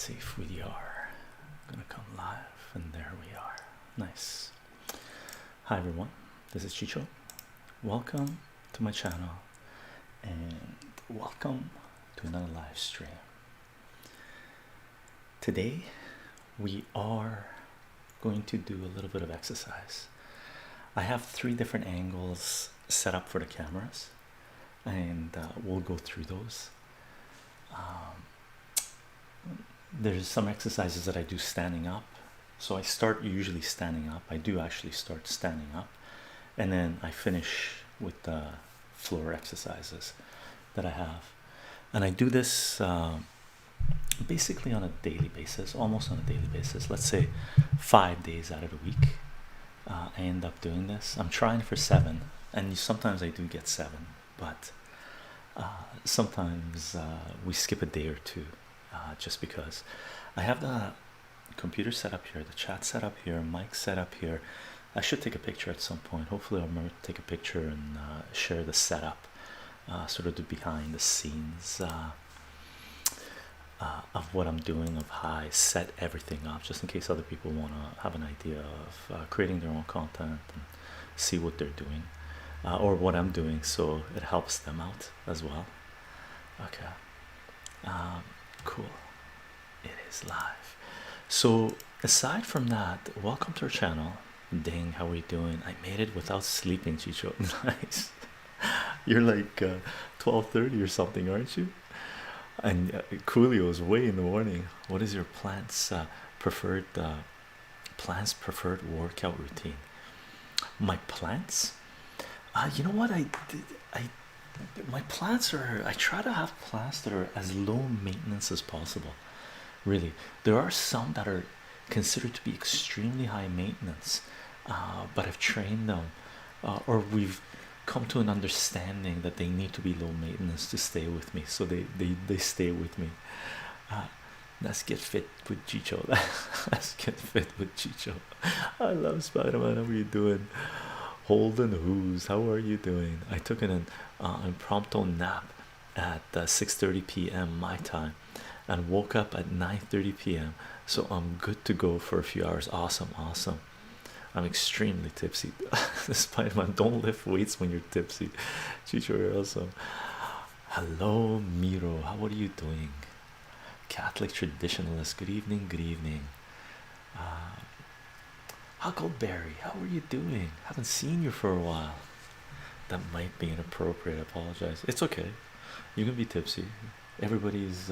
see if we are gonna come live, and there we are. Nice. Hi everyone, this is Chycho. Welcome to my channel and welcome to another live stream. Today we are going to do a little bit of exercise. I have 3 different angles set up for the cameras, and we'll go through those. There's some exercises that I do standing up, so I start usually standing up. I do actually start standing up, and then I finish with the floor exercises that I have, and I do this basically on a daily basis, almost on a daily basis. Let's say 5 days out of the week. I end up doing this. I'm trying for 7, and sometimes I do get 7, but sometimes we skip a day or 2, just because I have the computer set up here, the chat set up here, mic set up here. I should take a picture at some point. Hopefully I'll remember to take a picture and share the setup, sort of the behind the scenes of what I'm doing, of how I set everything up, just in case other people want to have an idea of creating their own content and see what they're doing, or what I'm doing, so it helps them out as well. Okay, cool. It is live. So aside from that, welcome to our channel. Ding, how are we doing? I made it without sleeping, Chycho. Nice. You're like 12:30 or something, aren't you? And Coolio's way in the morning. What is your preferred workout routine? My plants, you know what, my plants are, I try to have plants that are as low maintenance as possible. Really, there are some that are considered to be extremely high maintenance, but I've trained them, or we've come to an understanding that they need to be low maintenance to stay with me, so they stay with me. Let's get fit with Chycho. Let's get fit with Chycho. I love Spider-Man. How are you doing? Holden Who's, how are you doing? I took an impromptu nap at 6:30 p.m. my time and woke up at 9:30 p.m. so I'm good to go for a few hours. Awesome. I'm extremely tipsy. Spider-Man, don't lift weights when you're tipsy. Chycho, you're awesome. Hello Miro, how are you doing? Catholic traditionalist, good evening, good evening. Huckleberry, how are you doing? Haven't seen you for a while. That might be inappropriate, I apologize. It's okay, you can be tipsy. Everybody's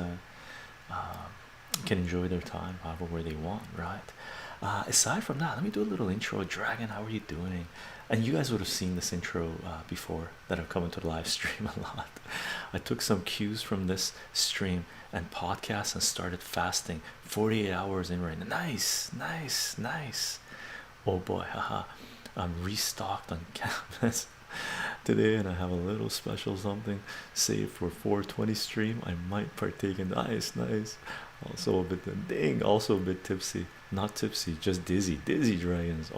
can enjoy their time however where they want, right? Aside from that, let me do a little intro. Dragon, how are you doing? And you guys would have seen this intro before, that I've come into the live stream a lot. I took some cues from this stream and podcast and started fasting 48 hours in right now. Nice. Oh boy, haha. I'm restocked on cannabis today, and I have a little special something saved for 420 stream. I might partake in. Nice. Also a bit also a bit tipsy. Not tipsy, just dizzy dragons.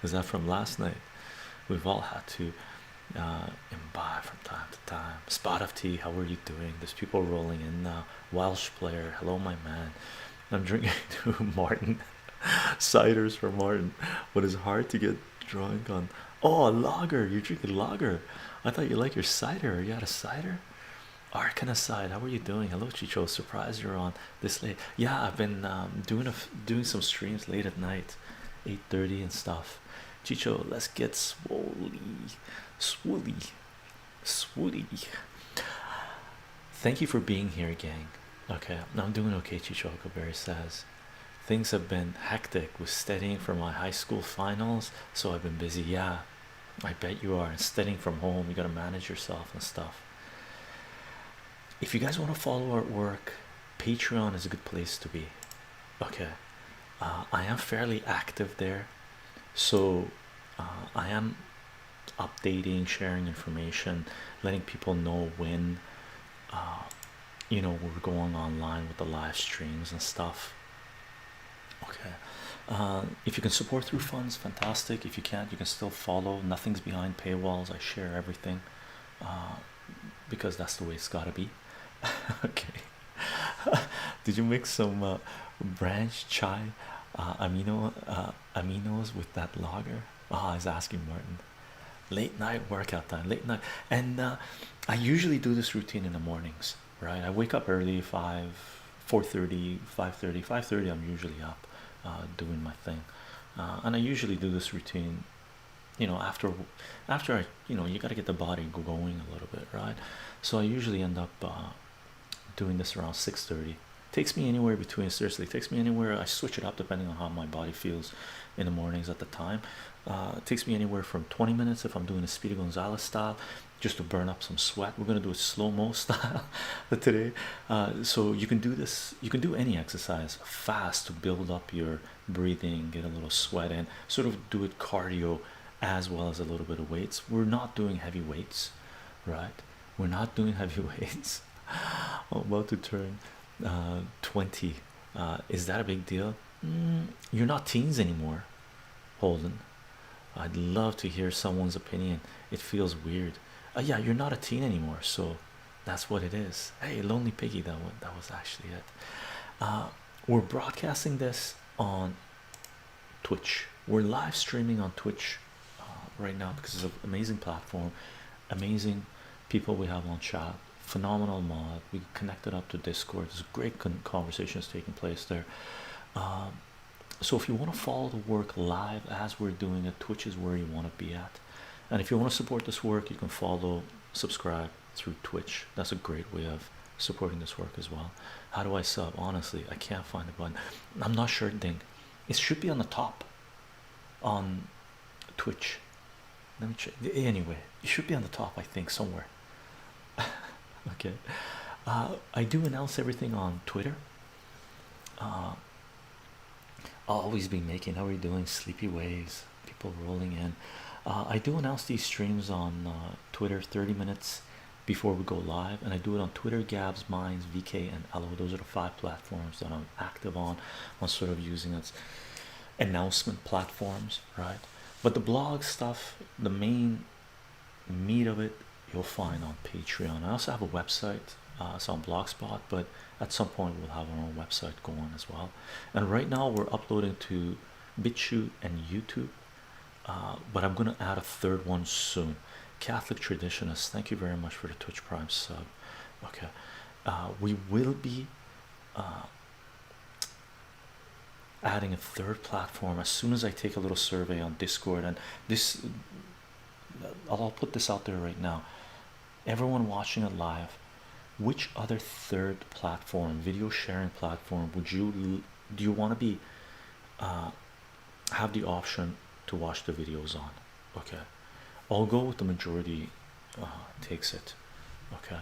Was that from last night? We've all had to imbibe from time to time. Spot of tea, how are you doing? There's people rolling in now. Welsh player, hello my man. I'm drinking to Martin. Ciders for Martin. What is hard to get drunk on? Oh, a lager. You're drinking lager. I thought you like your cider. Are you out of cider? Arcanaside, how are you doing? Hello Chycho, surprised you're on this late. Yeah, I've been doing some streams late at night, 8:30 and stuff. Chycho, let's get swoody. Thank you for being here, gang. Okay, I'm doing okay. Chycho, Huckleberry says things have been hectic with studying for my high school finals, so I've been busy. Yeah, I bet you are. Studying from home, you gotta manage yourself and stuff. If you guys want to follow our work, Patreon is a good place to be. Okay, I am fairly active there, so I am updating, sharing information, letting people know when we're going online with the live streams and stuff. Okay, if you can support through funds, fantastic. If you can't, you can still follow. Nothing's behind paywalls. I share everything because that's the way it's got to be. Okay. Did you mix some branch chai aminos with that lager? Ah, he's asking Martin. Late night workout time, late night. And I usually do this routine in the mornings, right? I wake up early, 4:30, 5:30, 5:30. I'm usually up doing my thing, and I usually do this routine, after I, you got to get the body going a little bit, right? So I usually end up doing this around 6:30. Takes me anywhere between, seriously, it takes me anywhere. I switch it up depending on how my body feels in the mornings at the time. It takes me anywhere from 20 minutes if I'm doing a Speedy Gonzalez style, just to burn up some sweat. We're gonna do a slow-mo style today. So you can do this, you can do any exercise fast to build up your breathing, get a little sweat in, sort of do it cardio as well as a little bit of weights. We're not doing heavy weights, right? We're not doing heavy weights. I'm about to turn 20. Is that a big deal? You're not teens anymore, Holden. I'd love to hear someone's opinion. It feels weird. Yeah, you're not a teen anymore, so that's what it is. Hey, Lonely Piggy, that was actually it. We're broadcasting this on Twitch. We're live streaming on Twitch right now because it's an amazing platform, amazing people we have on chat, phenomenal mod. We connected up to Discord. There's great conversations taking place there. So if you want to follow the work live as we're doing it, Twitch is where you want to be at. And if you want to support this work, you can follow, subscribe through Twitch. That's a great way of supporting this work as well. How do I sub? Honestly, I can't find the button. I'm not sure. Ding, it should be on the top on Twitch. Let me check. Anyway, it should be on the top, I think, somewhere. Okay. I do announce everything on Twitter. I'll always be making. How are you doing? Sleepy waves, people rolling in. I do announce these streams on Twitter 30 minutes before we go live, and I do it on Twitter, Gabs, Minds, VK, and Ello. Those are the 5 platforms that I'm active on. I'm sort of using as announcement platforms, right? But the blog stuff, the main meat of it, you'll find on Patreon. I also have a website. It's on Blogspot, but at some point we'll have our own website going as well. And right now we're uploading to BitChute and YouTube, but I'm going to add a third one soon. Catholic Traditionist, thank you very much for the Twitch Prime sub. Okay, we will be adding a third platform as soon as I take a little survey on Discord. And this, I'll put this out there right now. Everyone watching it live, which other third platform, video sharing platform, do you want to be have the option to watch the videos on? Okay, I'll go with the majority takes it. Okay.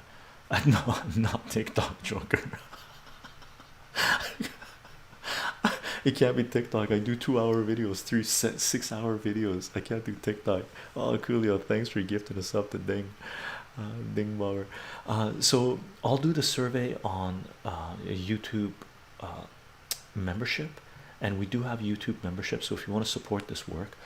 No, I'm not TikTok joker. It can't be TikTok. I do 2-hour videos, 6-hour videos. I can't do TikTok. Oh, Coolio, thanks for gifting us up to Ding. Ding Bauer. So I'll do the survey on YouTube membership, and we do have YouTube membership. So if you want to support this work,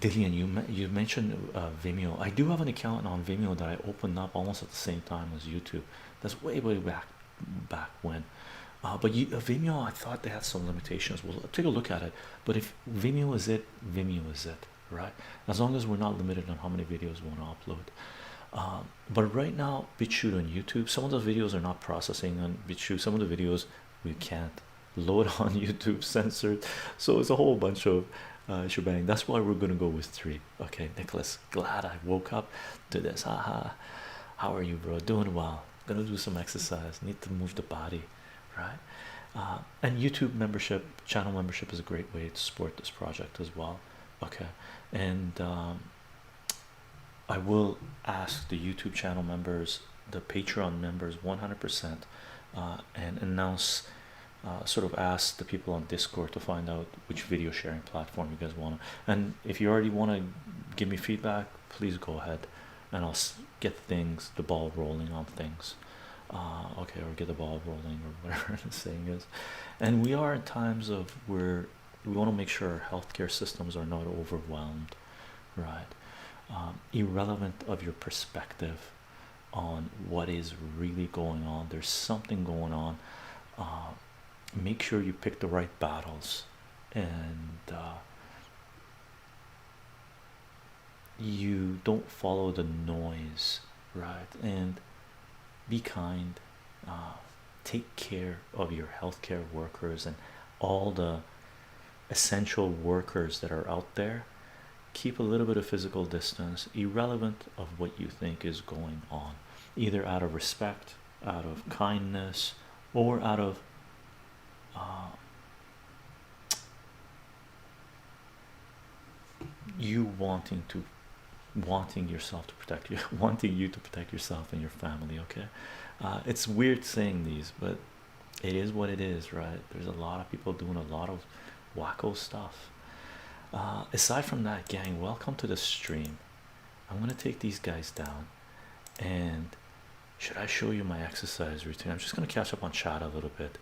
Dillian, you mentioned Vimeo. I do have an account on Vimeo that I opened up almost at the same time as YouTube. That's way back when. But Vimeo, I thought they had some limitations. We'll take a look at it. But if Vimeo is it, Vimeo is it, right? As long as we're not limited on how many videos we want to upload. But right now, BitChute on YouTube, some of those videos are not processing on BitChute. Some of the videos we can't load on YouTube, censored. So it's a whole bunch of shebang. That's why we're gonna go with 3. Okay, Nicholas, glad I woke up to this. Haha. How are you, bro? Doing well. Gonna do some exercise. Need to move the body, right? And YouTube membership, channel membership is a great way to support this project as well. Okay, and I will ask the YouTube channel members, the Patreon members, 100%, and announce, sort of ask the people on Discord to find out which video sharing platform you guys want to. And if you already want to give me feedback, please go ahead, and I'll get the ball rolling on things. Okay, or get the ball rolling, or whatever the saying is. And we are in times of where we want to make sure our healthcare systems are not overwhelmed, right? Irrelevant of your perspective, on what is really going on. There's something going on. Make sure you pick the right battles, and you don't follow the noise, right? And be kind. Take care of your healthcare workers and all the essential workers that are out there. Keep a little bit of physical distance, irrelevant of what you think is going on, either out of respect, out of kindness, or out of uh, you wanting yourself to protect you, wanting you to protect yourself and your family. Okay, it's weird saying these, but it is what it is, right? There's a lot of people doing a lot of wacko stuff. Aside from that, gang, welcome to the stream. I'm gonna take these guys down, and should I show you my exercise routine? I'm just gonna catch up on chat a little bit.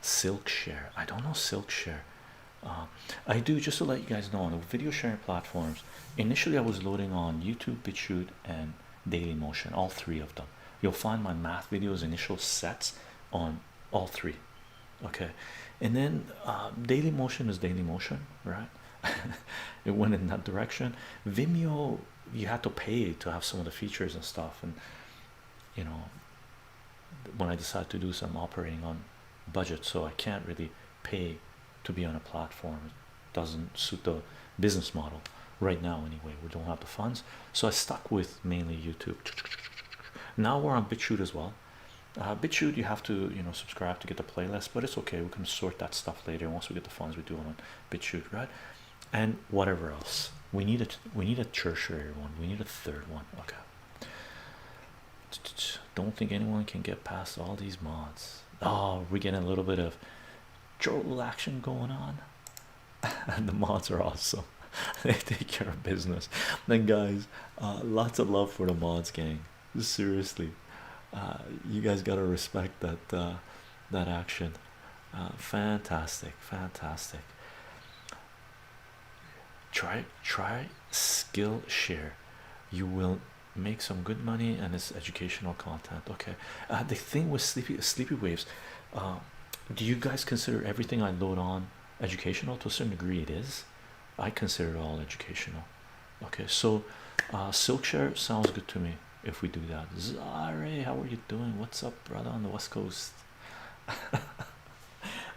Silkshare, I don't know Silkshare. uh, I do, just to let you guys know, on the video sharing platforms, initially I was loading on YouTube, BitChute, and Dailymotion, all three of them. You'll find my math videos initial sets on all three. Okay, and then Dailymotion is Dailymotion, right? It went in that direction. Vimeo, you had to pay to have some of the features and stuff, and you know, when I decided to do some operating on budget, so I can't really pay to be on a platform. It doesn't suit the business model right now anyway. We don't have the funds, so I stuck with mainly YouTube. Now we're on BitChute as well. BitChute, you have to, you know, subscribe to get the playlist, but it's okay. We can sort that stuff later. Once we get the funds, we do it on BitChute, right? And whatever else we need, we need a tertiary one. We need a third one. Okay. Don't think anyone can get past all these mods. Oh, we're getting a little bit of troll action going on. And the mods are awesome. They take care of business. Then guys, lots of love for the mods, gang. Seriously, you guys gotta respect that that action. Fantastic, fantastic. Try Skillshare. You will make some good money, and it's educational content. Okay. The thing with sleepy waves, do you guys consider everything I load on educational? To a certain degree it is. I consider it all educational. Okay, so Silkshare sounds good to me. If we do that, Zare, how are you doing? What's up, brother, on the west coast?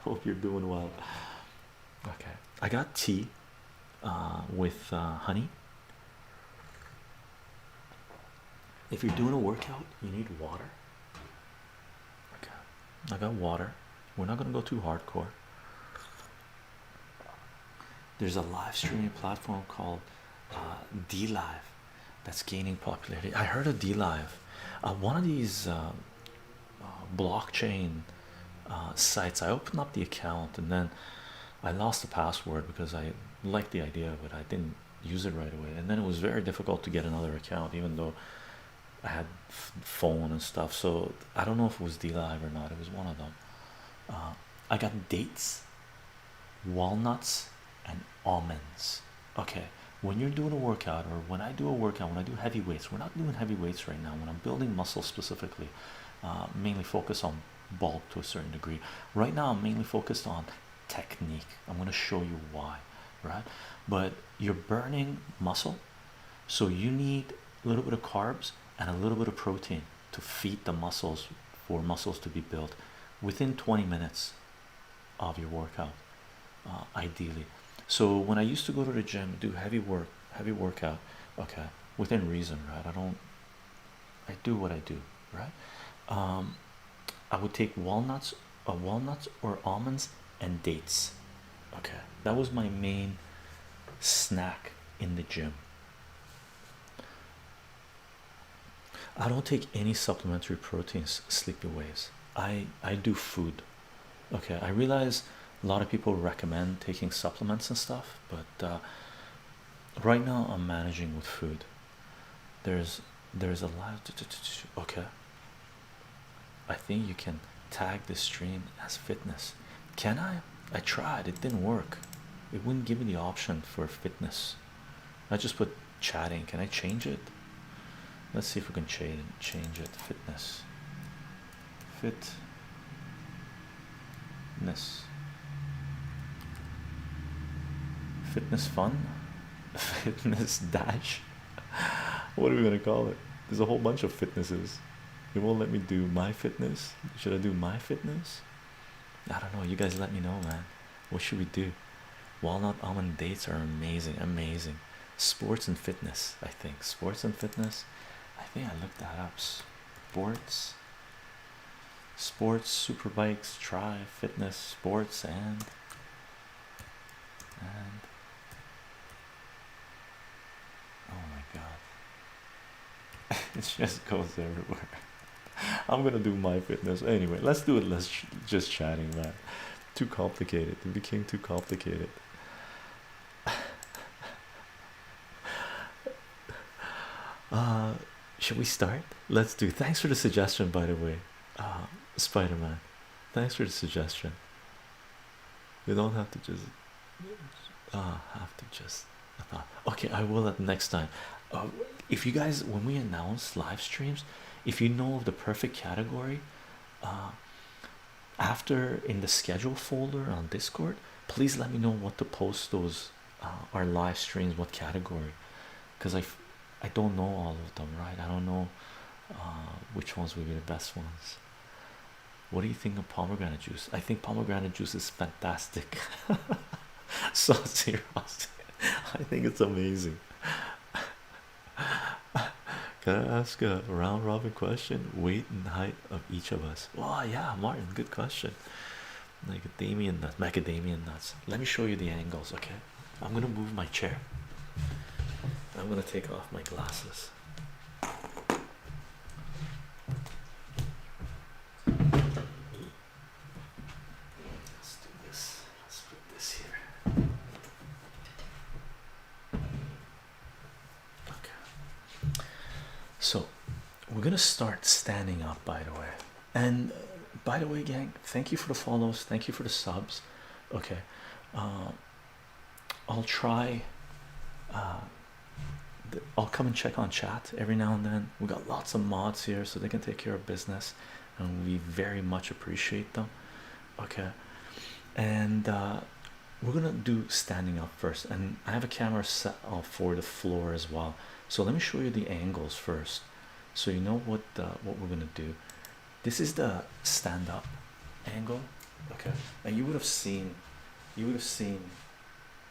Hope you're doing well. Okay, I got tea with honey. If you're doing a workout, you need water. Okay, I got water. We're not gonna go too hardcore. There's a live streaming platform called D Live that's gaining popularity. I heard of D Live. One of these blockchain sites. I opened up the account, and then I lost the password because I liked the idea of it. I didn't use it right away, and then it was very difficult to get another account, even though I had phone and stuff. So I don't know if it was D Live or not. It was one of them. I got dates, walnuts, and almonds. Okay, when you're doing a workout, or when I do a workout, when I do heavy weights, we're not doing heavy weights right now. When I'm building muscle specifically, mainly focus on bulk to a certain degree. Right now, I'm mainly focused on technique. I'm going to show you why, right? But you're burning muscle, so you need a little bit of carbs and a little bit of protein to feed the muscles, for muscles to be built within 20 minutes of your workout, ideally. So when I used to go to the gym, do heavy workout, okay, within reason, right? I do what I do, right? I would take walnuts or almonds and dates. Okay, that was my main snack in the gym. I don't take any supplementary proteins, sleepy waves. I do food. Okay, I realize a lot of people recommend taking supplements and stuff, but right now I'm managing with food. There's a lot. Okay, I think you can tag this stream as fitness. Can I? I tried, it didn't work. It wouldn't give me the option for fitness. I just put chatting. Can I change it? Let's see if we can change it. Fitness, fitness fun, fitness dash. What are we gonna call it? There's a whole bunch of fitnesses. It won't let me do my fitness. Should I do my fitness? I don't know. You guys let me know, man. What should we do? Walnut almond dates are amazing, amazing. Sports and fitness, I think. Sports and fitness. I think I looked that up. Sports, super bikes, try fitness, sports, and oh my god, it just goes everywhere. I'm gonna do my fitness anyway. Let's do it. Let's just chatting, man. Too complicated. It became too complicated. Should we start? Let's do. Thanks for the suggestion, by the way, Spider-Man. Thanks for the suggestion. You don't have to just okay, I will at next time. If you guys, when we announce live streams, if you know of the perfect category, after in the schedule folder on Discord, please let me know what to post those our live streams, what category, because I don't know all of them, right? I don't know which ones will be the best ones. What do you think of pomegranate juice? I think pomegranate juice is fantastic. Saucy Ross, I think it's amazing. Can I ask a round robin question? Weight and height of each of us. Oh yeah, Martin, good question. Macadamia nuts. Let me show you the angles, okay? I'm gonna move my chair. I'm gonna take off my glasses. Let's do this. Let's put this here. Okay. So we're gonna start standing up, by the way. And by the way, gang, thank you for the follows, thank you for the subs. Okay, I'll try. I'll come and check on chat every now and then. We got lots of mods here, so they can take care of business, and we very much appreciate them. Okay, and we're gonna do standing up first, and I have a camera set up for the floor as well. So let me show you the angles first, so you know what we're gonna do. This is the stand up angle, okay? And you would have seen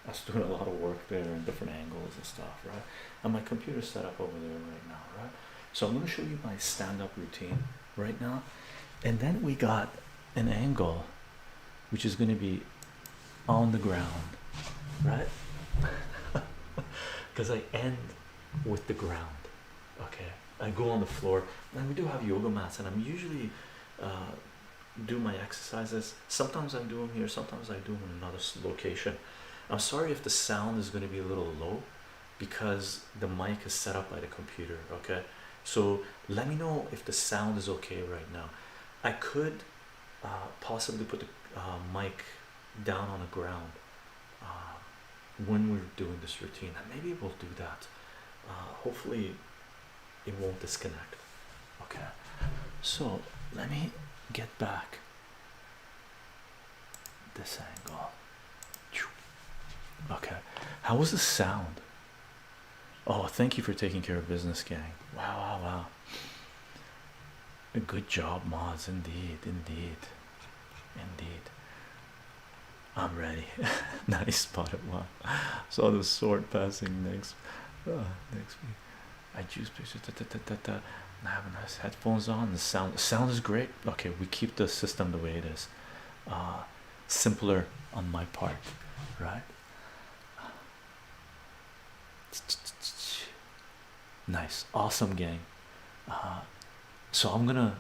us doing a lot of work there in different angles and stuff, right? And my computer's set up over there right now, right? So I'm going to show you my stand-up routine right now, and then we got an angle which is going to be on the ground, right? Because I end with the ground, okay? I go on the floor, and we do have yoga mats, and I'm usually do my exercises. Sometimes I do them here, sometimes I do them in another location. I'm sorry if the sound is going to be a little low because the mic is set up by the computer, okay? So let me know if the sound is okay right now. I could possibly put the mic down on the ground when we're doing this routine, and maybe we'll do that. Hopefully it won't disconnect. Okay, so let me get back this angle. Okay, how was the sound? Oh, thank you for taking care of business, gang. Wow. A good job, mods. Indeed. I'm ready. Nice spot. Wow. Saw the sword passing next week. I choose pictures. I have a nice headphones on. The sound is great. Okay, we keep the system the way it is. Simpler on my part, right? Nice, awesome, gang. So I'm gonna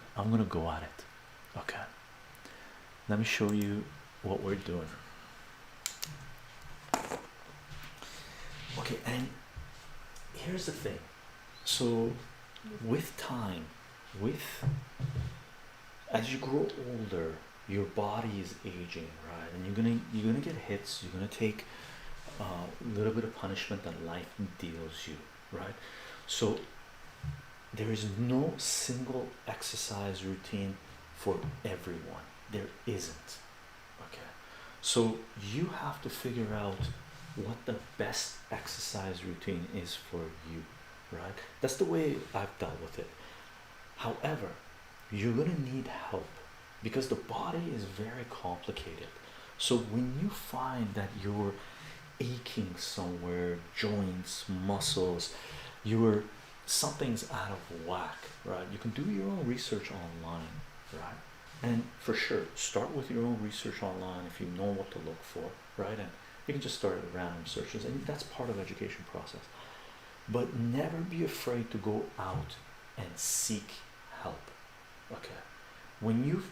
go at it. Okay, let me show you what we're doing. Okay, and here's the thing. So with time, as you grow older, your body is aging, right? And you're gonna get hits. You're gonna take a little bit of punishment that life deals you, right? So there is no single exercise routine for everyone. There isn't. Okay, so you have to figure out what the best exercise routine is for you, right? That's the way I've dealt with it. However, you're gonna need help because the body is very complicated. So when you find that you're aching somewhere, joints, muscles, you're something's out of whack, right? You can do your own research online, right? And for sure, start with your own research online if you know what to look for, right? And you can just start at random searches, and that's part of education process. But never be afraid to go out and seek help. Okay, when you,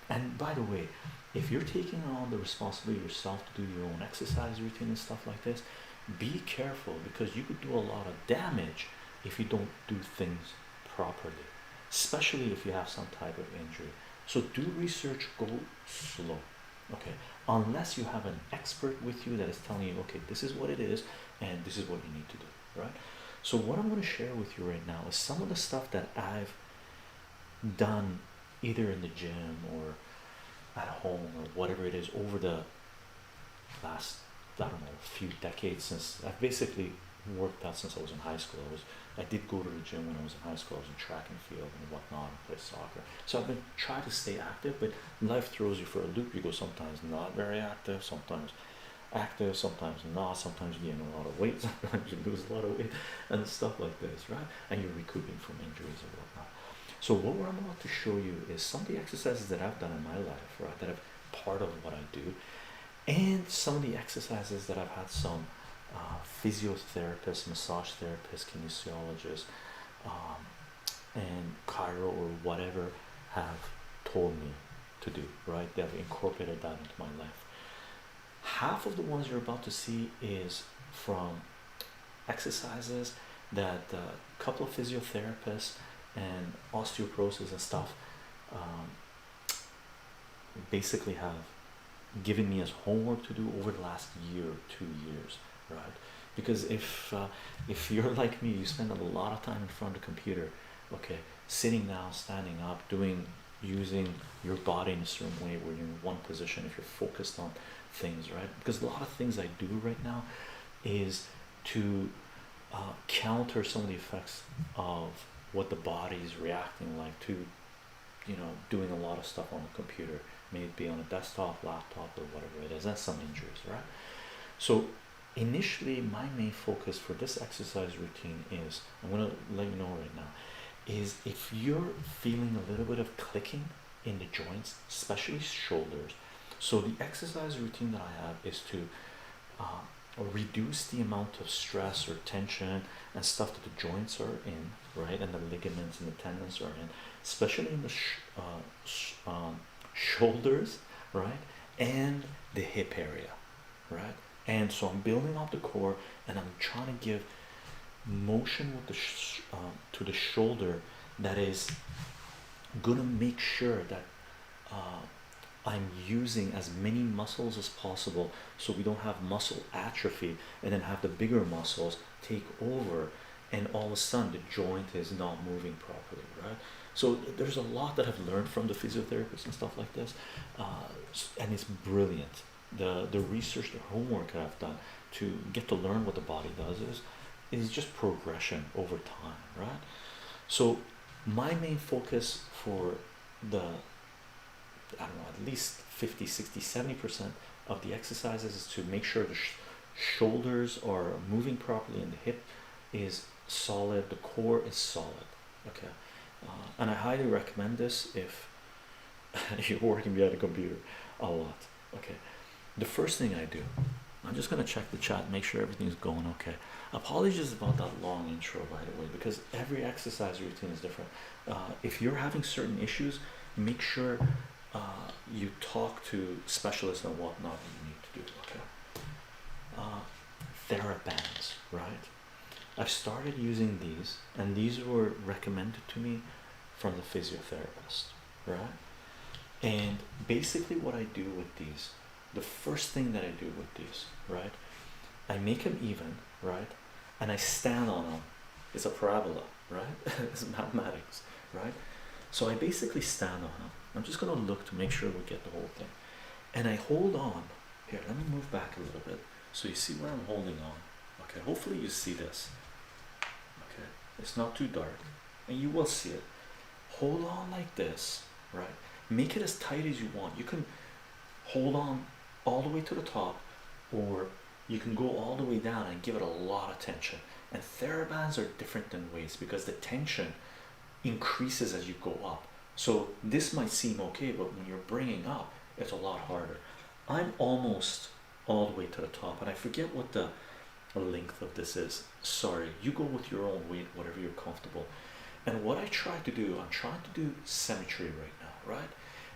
and by the way, if you're taking on the responsibility yourself to do your own exercise routine and stuff like this, be careful because you could do a lot of damage if you don't do things properly, especially if you have some type of injury. So do research, go slow. Okay, unless you have an expert with you that is telling you, okay, this is what it is and this is what you need to do, right? So what I'm going to share with you right now is some of the stuff that I've done either in the gym or at home or whatever it is over the last, I don't know, few decades. Since I've basically worked out since I was in high school. I did go to the gym when I was in high school. I was in track and field and whatnot and play soccer. So I've been trying to stay active, but life throws you for a loop. You go sometimes not very active, sometimes active, sometimes not, sometimes you gain a lot of weight, sometimes you lose a lot of weight and stuff like this, right? And you're recouping from injuries and whatnot. So what I'm about to show you is some of the exercises that I've done in my life, right, that are part of what I do, and some of the exercises that I've had some physiotherapists, massage therapists, kinesiologists, and chiro or whatever have told me to do, right? They have incorporated that into my life. Half of the ones you're about to see is from exercises that a couple of physiotherapists and osteoporosis and stuff basically have given me as homework to do over the last year or 2 years, right? Because if you're like me, you spend a lot of time in front of the computer, okay, sitting down, standing up, using your body in a certain way where you're in one position if you're focused on things, right? Because a lot of things I do right now is to counter some of the effects of what the body is reacting like to, doing a lot of stuff on the computer, may it be on a desktop, laptop, or whatever it is. That's some injuries, right? So initially, my main focus for this exercise routine is, I'm going to let you know right now, is if you're feeling a little bit of clicking in the joints, especially shoulders. So the exercise routine that I have is to reduce the amount of stress or tension and stuff that the joints are in, right, and the ligaments and the tendons are in, especially in the shoulders, right, and the hip area, right. And so I'm building up the core, and I'm trying to give motion with the to the shoulder that is gonna make sure that I'm using as many muscles as possible, so we don't have muscle atrophy and then have the bigger muscles take over, and all of a sudden the joint is not moving properly, right? So there's a lot that I've learned from the physiotherapists and stuff like this, and it's brilliant. The research, the homework that I've done to get to learn what the body does is just progression over time, right? So my main focus for the, I don't know, at least 50, 60, 70% of the exercises is to make sure the shoulders are moving properly and the hip is solid, the core is solid, okay? And I highly recommend this if you're working behind a computer a lot, okay? The first thing I do, I'm just going to check the chat, make sure everything's going okay. Apologies about that long intro, by the way, because every exercise routine is different. If you're having certain issues, make sure you talk to specialists on whatnot that you need to do, okay? TheraBands, right? I've started using these, and these were recommended to me from the physiotherapist, right? And basically what I do with these, the first thing that I do with these, right, I make them even, right, and I stand on them. It's a parabola, right? It's mathematics, right? So I basically stand on them. I'm just gonna look to make sure we get the whole thing, and I hold on. Here, let me move back a little bit so you see where I'm holding on. Okay, hopefully you see this. Okay, it's not too dark, and you will see it. Hold on like this, right? Make it as tight as you want. You can hold on all the way to the top, or you can go all the way down and give it a lot of tension. And therabands are different than weights because the tension increases as you go up. So this might seem okay, but when you're bringing up, it's a lot harder. I'm almost all the way to the top, and I forget what the length of this is. Sorry, you go with your own weight, whatever you're comfortable. And what I try to do, I'm trying to do symmetry right now, right?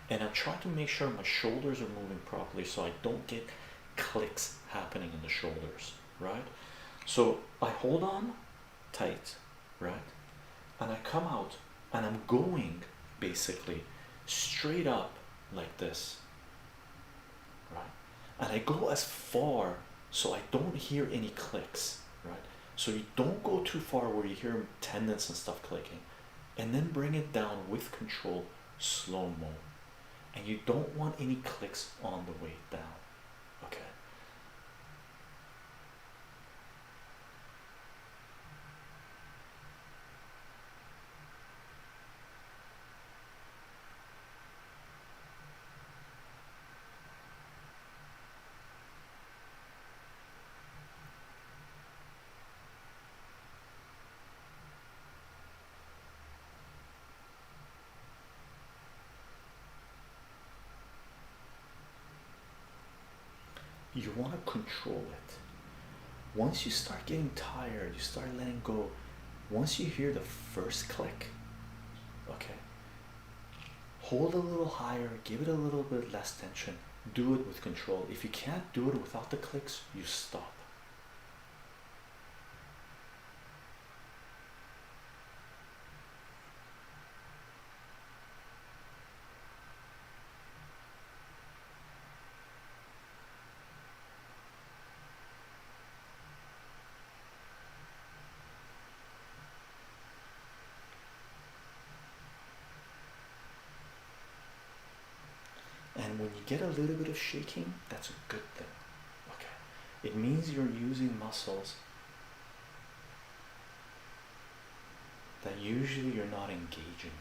And I'm trying to make sure my shoulders are moving properly so I don't get clicks happening in the shoulders, right? So I hold on tight, right? And I come out and I'm going basically straight up like this, right? And I go as far so I don't hear any clicks, right? So you don't go too far where you hear tendons and stuff clicking, and then bring it down with control, slow-mo. And you don't want any clicks on the way down, okay? You want to control it. Once you start getting tired, you start letting go. Once you hear the first click, okay, hold a little higher, give it a little bit less tension, do it with control. If you can't do it without the clicks, you stop. And when you get a little bit of shaking, that's a good thing. Okay, it means you're using muscles that usually you're not engaging.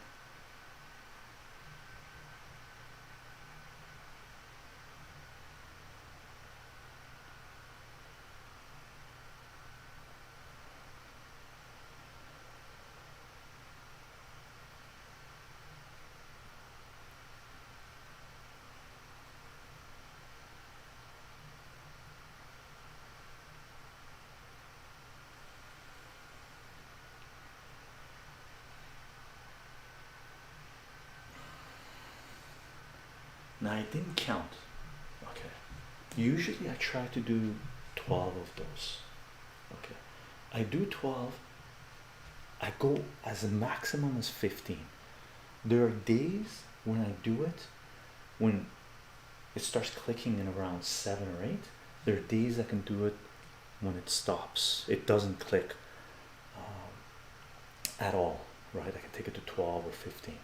Now I didn't count. Okay. Usually I try to do 12 of those. Okay. I do 12. I go as a maximum as 15. There are days when I do it when it starts clicking in around 7 or 8. There are days I can do it when it stops. It doesn't click at all, right? I can take it to 12 or 15.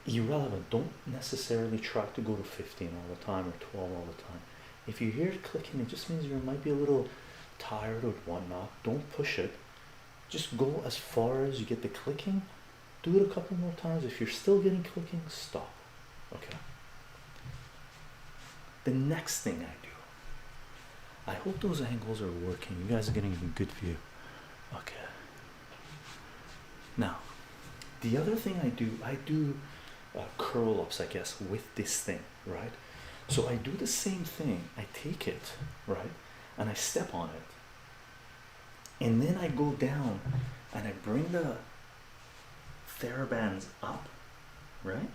Irrelevant. Don't necessarily try to go to 15 all the time or 12 all the time. If you hear it clicking, it just means you might be a little tired or whatnot. Don't push it. Just go as far as you get the clicking. Do it a couple more times. If you're still getting clicking, stop. Okay. The next thing I do, I hope those angles are working. You guys are getting a good view. Okay. Now, the other thing I do curl ups, I guess, with this thing, right? So I do the same thing. I take it, right, and I step on it, and then I go down and I bring the therabands up, right?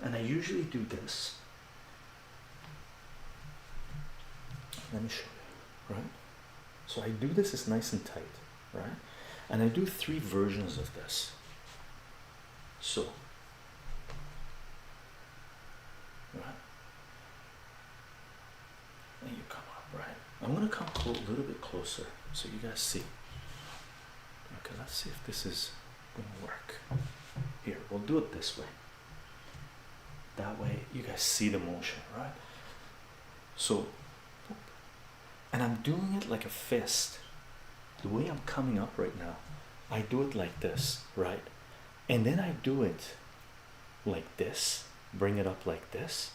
And I usually do this. Let me show you, right? So I do this, it's nice and tight, right? And I do 3 versions of this. So, right? And you come up, right? I'm gonna come a little bit closer so you guys see. Okay, let's see if this is gonna work. Here, we'll do it this way. That way you guys see the motion, right? So, and I'm doing it like a fist. The way I'm coming up right now, I do it like this, right? And then I do it like this, bring it up like this,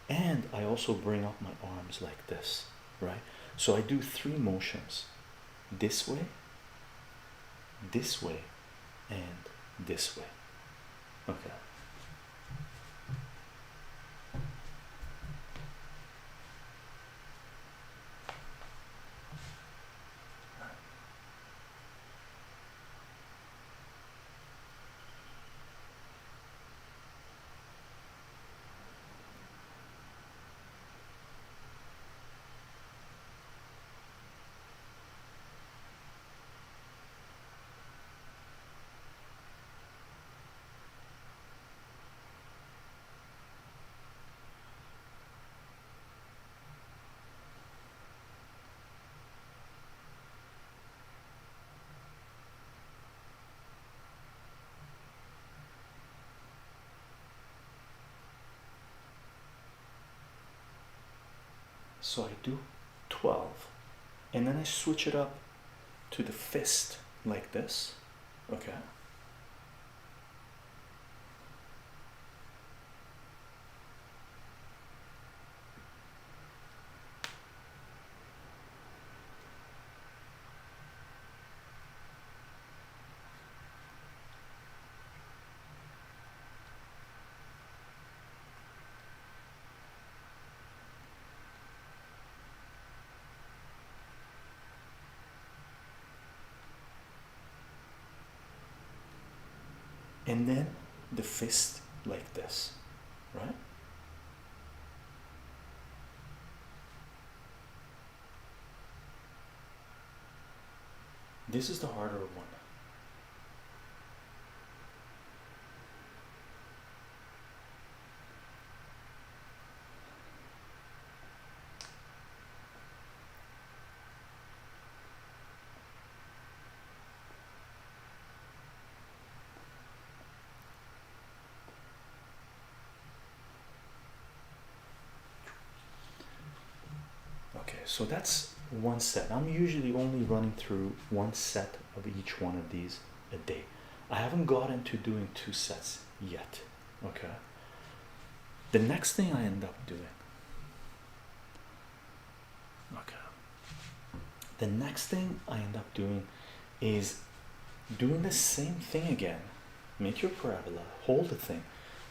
and I also bring up my arms like this, right? So I do 3 motions: this way, and this way. Okay. So I do 12, and then I switch it up to the fist like this, okay? And then the fist like this, right? This is the harder one. Okay, so that's one set. I'm usually only running through one set of each one of these a day. I haven't got into doing 2 sets yet. Okay. The next thing I end up doing. Okay. The next thing I end up doing is doing the same thing again. Make your parabola, hold the thing.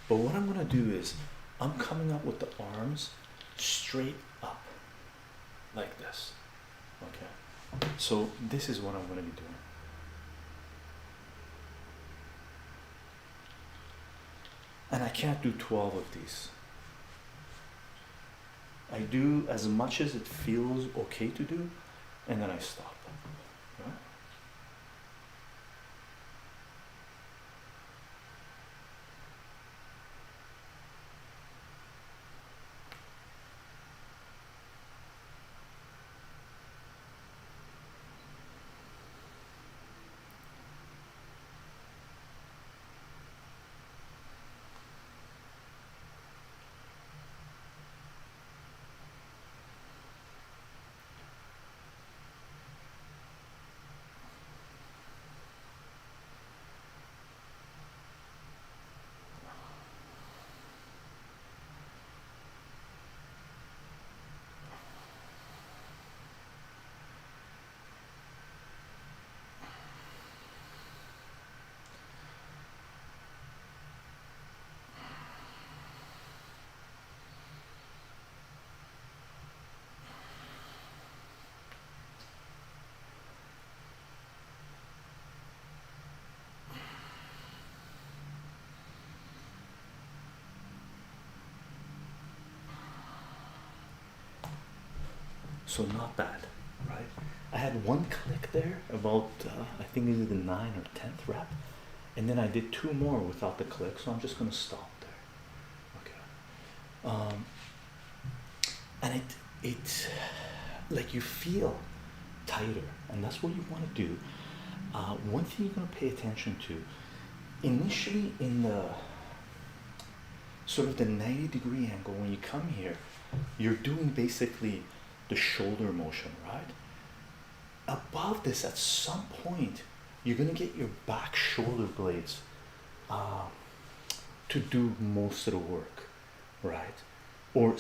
But what I'm gonna do is I'm coming up with the arms straight up. Like this. Okay. So this is what I'm going to be doing. And I can't do 12 of these. I do as much as it feels okay to do, and then I stop. Right? So not bad, right? I had one click there about I think this is the 9th or 10th rep, and then I did 2 more without the click, so I'm just gonna stop there. Okay. And it like you feel tighter, and that's what you want to do. One thing you're going to pay attention to, initially in the sort of the 90-degree angle, when you come here, you're doing basically the shoulder motion, right? Above this, at some point, you're going to get your back shoulder blades to do most of the work, right? Or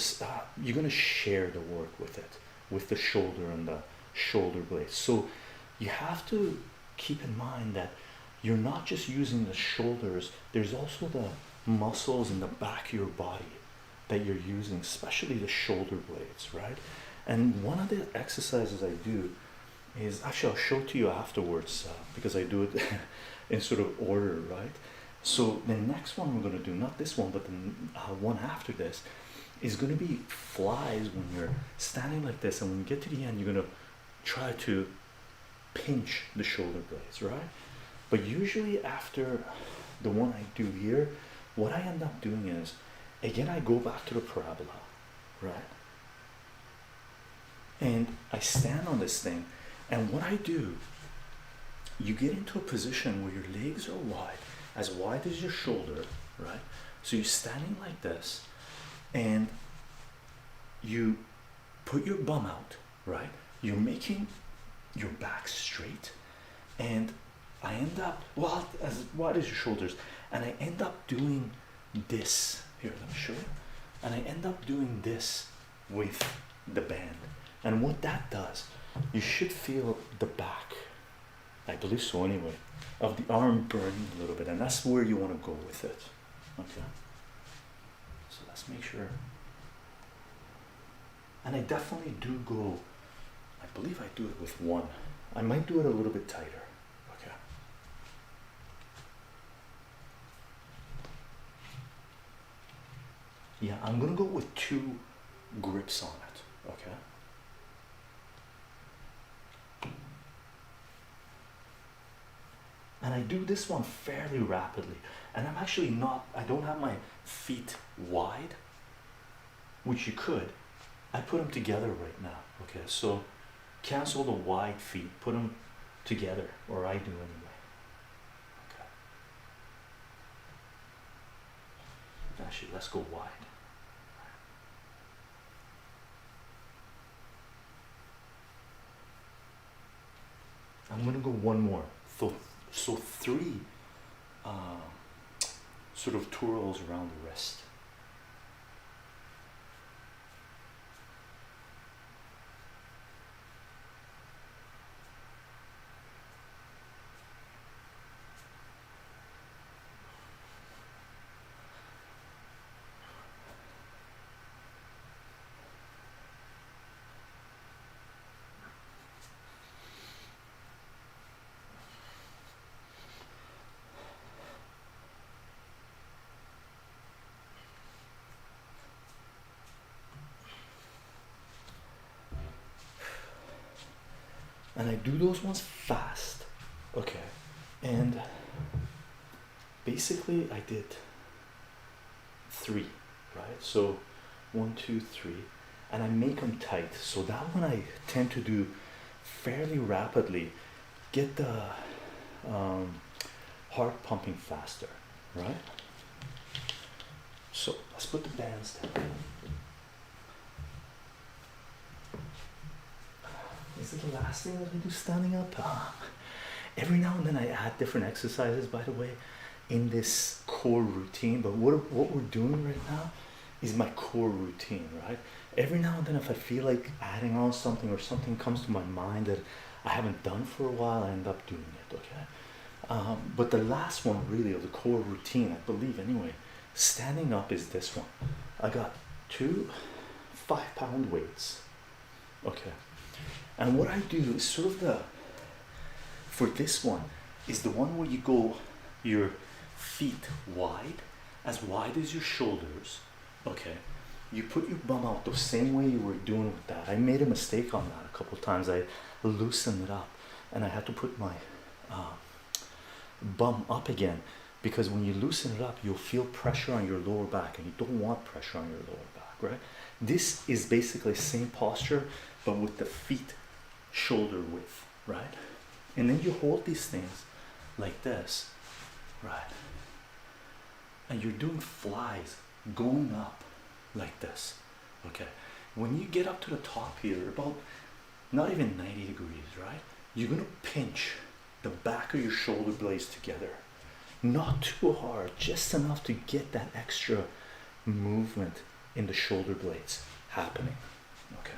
you're going to share the work with it, with the shoulder and the shoulder blades. So you have to keep in mind that you're not just using the shoulders, there's also the muscles in the back of your body that you're using, especially the shoulder blades, right? And one of the exercises I do is, actually I'll show it to you afterwards, because I do it in sort of order, right? So the next one we're going to do, not this one, but the one after this, is going to be flies when you're standing like this, and when you get to the end, you're going to try to pinch the shoulder blades, right? But usually after the one I do here, what I end up doing is, again, I go back to the parabola, right? And I stand on this thing, and what I do, you get into a position where your legs are as wide as your shoulder, right? So you're standing like this, and you put your bum out, right? You're making your back straight, and I end up, well, as wide as your shoulders, and I end up doing this. Here, let me show you. And I end up doing this with the band. And what that does, you should feel the back, I believe so anyway, of the arm burning a little bit, and that's where you want to go with it. Okay, so let's make sure. And I definitely do go, I believe I do it with one. I might do it a little bit tighter. Okay. Yeah, I'm gonna go with 2 grips on it. Okay. And I do this one fairly rapidly, and I'm actually not, I don't have my feet wide, which you could. I put them together right now. Okay, so cancel the wide feet, put them together, or I do anyway. Okay. Actually, let's go wide. I'm gonna go one more. So 3 sort of twirls around the wrist. And I do those ones fast, okay? And basically I did 3, right? So 1, 2, 3, and I make them tight. So that one I tend to do fairly rapidly, get the heart pumping faster, right? So let's put the bands down. Is it the last thing that I do standing up? Every now and then I add different exercises, by the way, in this core routine. But what we're doing right now is my core routine, right? Every now and then, if I feel like adding on something, or something comes to my mind that I haven't done for a while, I end up doing it, okay? But the last one really of the core routine, I believe anyway, standing up, is this one. I got 2 5-pound weights, okay? And what I do is sort of for this one, is the one where you go your feet as wide as your shoulders, okay? You put your bum out the same way you were doing with that. I made a mistake on that a couple times. I loosened it up, and I had to put my bum up again, because when you loosen it up, you'll feel pressure on your lower back, and you don't want pressure on your lower back, right? This is basically the same posture, but with the feet shoulder width, right? And then you hold these things like this, right? And you're doing flies going up like this, okay? When you get up to the top here, about not even 90 degrees, right? You're gonna pinch the back of your shoulder blades together. Not too hard, just enough to get that extra movement in the shoulder blades happening, okay?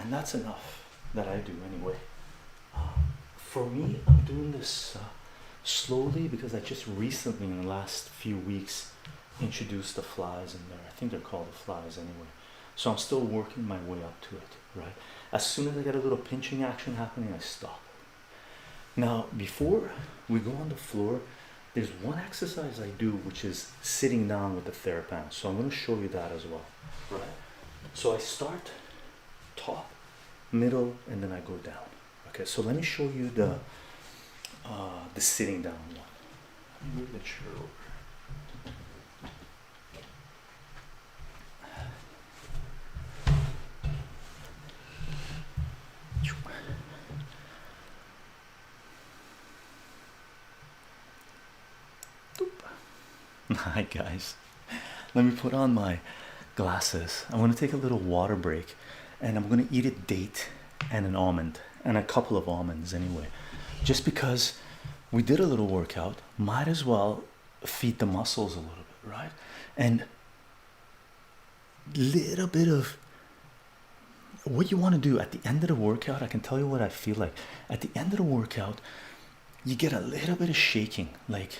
And that's enough that I do anyway. For me, I'm doing this slowly because I just recently, in the last few weeks, introduced the flies in there. I think they're called the flies anyway. So I'm still working my way up to it, right? As soon as I get a little pinching action happening, I stop. Now, before we go on the floor, there's one exercise I do which is sitting down with the TheraBand. So I'm going to show you that as well, right? So I start top, middle, and then I go down. Okay, so let me show you the sitting down one. Let me move the chair over. Hi guys, let me put on my glasses. I'm going to take a little water break and I'm going to eat a date and an almond and a couple of almonds anyway, just because we did a little workout, might as well feed the muscles a little bit, right? And little bit of what you want to do at the end of the workout. I can tell you what I feel like at the end of the workout. You get a little bit of shaking, like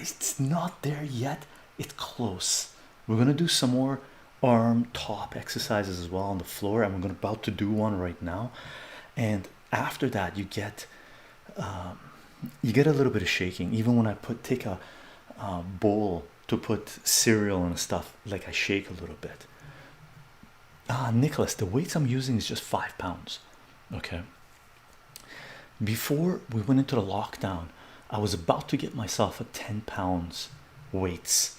it's not there yet, it's close. We're gonna do some more arm top exercises as well on the floor, and we're about to do one right now. And after that, you get a little bit of shaking. Even when I take a bowl to put cereal and stuff, like I shake a little bit. Nicholas, the weights I'm using is just 5 pounds. Okay. Before we went into the lockdown, I was about to get myself a 10 pounds weights.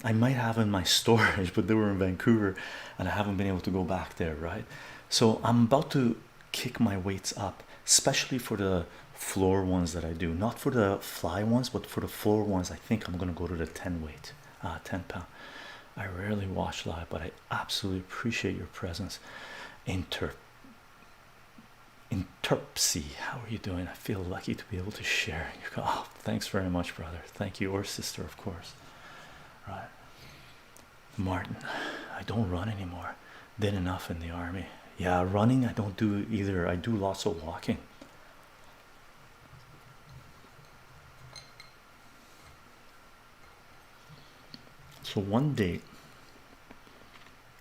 I might have in my storage, but they were in Vancouver and I haven't been able to go back there, right? So I'm about to kick my weights up, especially for the floor ones that I do, not for the fly ones, but for the floor ones. I think I'm gonna go to the 10 weight, 10 pound. I rarely watch live, but I absolutely appreciate your presence. Interpsy, how are you doing? I feel lucky to be able to share. Oh, thanks very much, brother. Thank you, or sister, of course. Right, Martin, I don't run anymore. Did enough in the army. Yeah, running I don't do either. I do lots of walking. So one date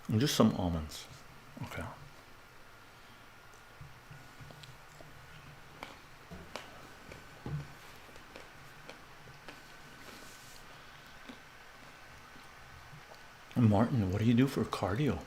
and just some almonds. Okay. Martin, what do you do for cardio?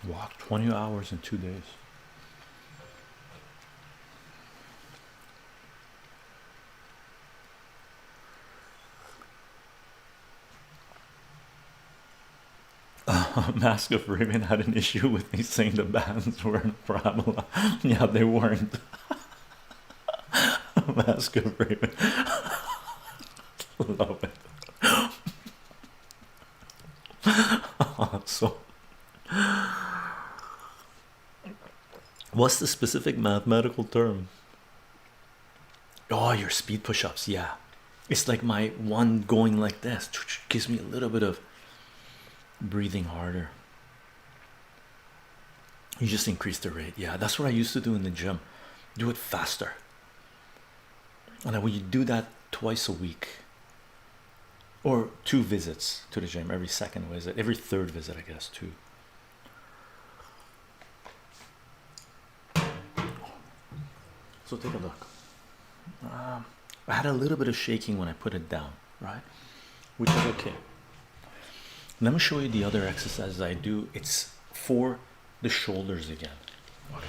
Walk 20 hours in 2 days. Mask of Raven had an issue with me saying the bands were in parabola. Yeah, they weren't. Mask of Raven. Love it. So what's the specific mathematical term? Oh, your speed push-ups. Yeah, it's like my one going like this gives me a little bit of breathing harder. You just increase the rate. Yeah, that's what I used to do in the gym. Do it faster. And then when you do that twice a week, or 2 visits to the gym, every second visit, every third visit, I guess, 2. So take a look. I had a little bit of shaking when I put it down, right? Which is okay. Let me show you the other exercises I do. It's for the shoulders again. Okay.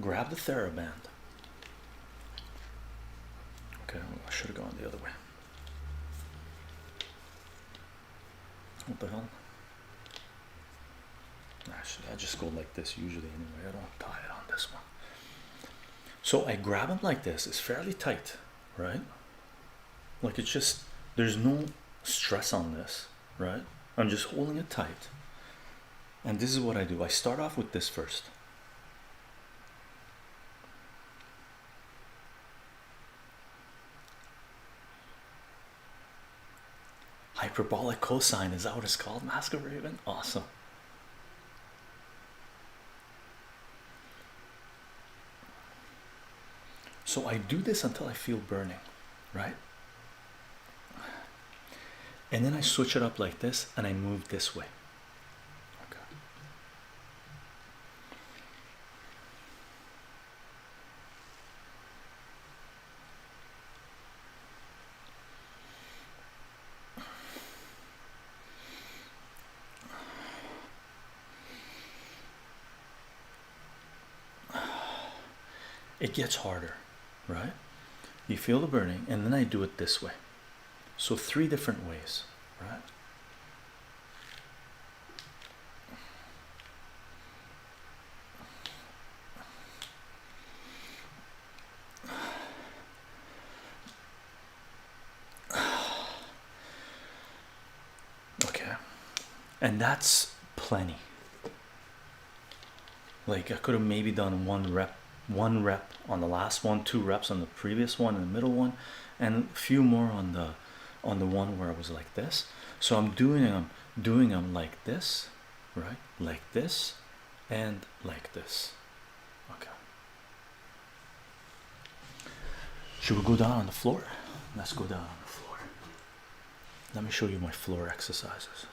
Grab the TheraBand. Okay, well, I should have gone the other way. What the hell? Actually, I just go like this usually anyway. I don't tie it on this one. So I grab them like this. It's fairly tight, right? Like it's just, there's no stress on this, right? I'm just holding it tight. And this is what I do. I start off with this first. Hyperbolic cosine, is that what it's called? Mask of Raven? Awesome. So I do this until I feel burning, right? And then I switch it up like this and I move this way. Okay. It gets harder, right? You feel the burning, and then I do it this way. So 3 different ways, right? Okay, and that's plenty. Like I could have maybe done one rep on the last one, 2 reps on the previous one, and the middle one, and a few more on the one where I was like this. So I'm doing them like this, right? Like this and like this. Okay. Should we go down on the floor? Let's go down on the floor. Let me show you my floor exercises.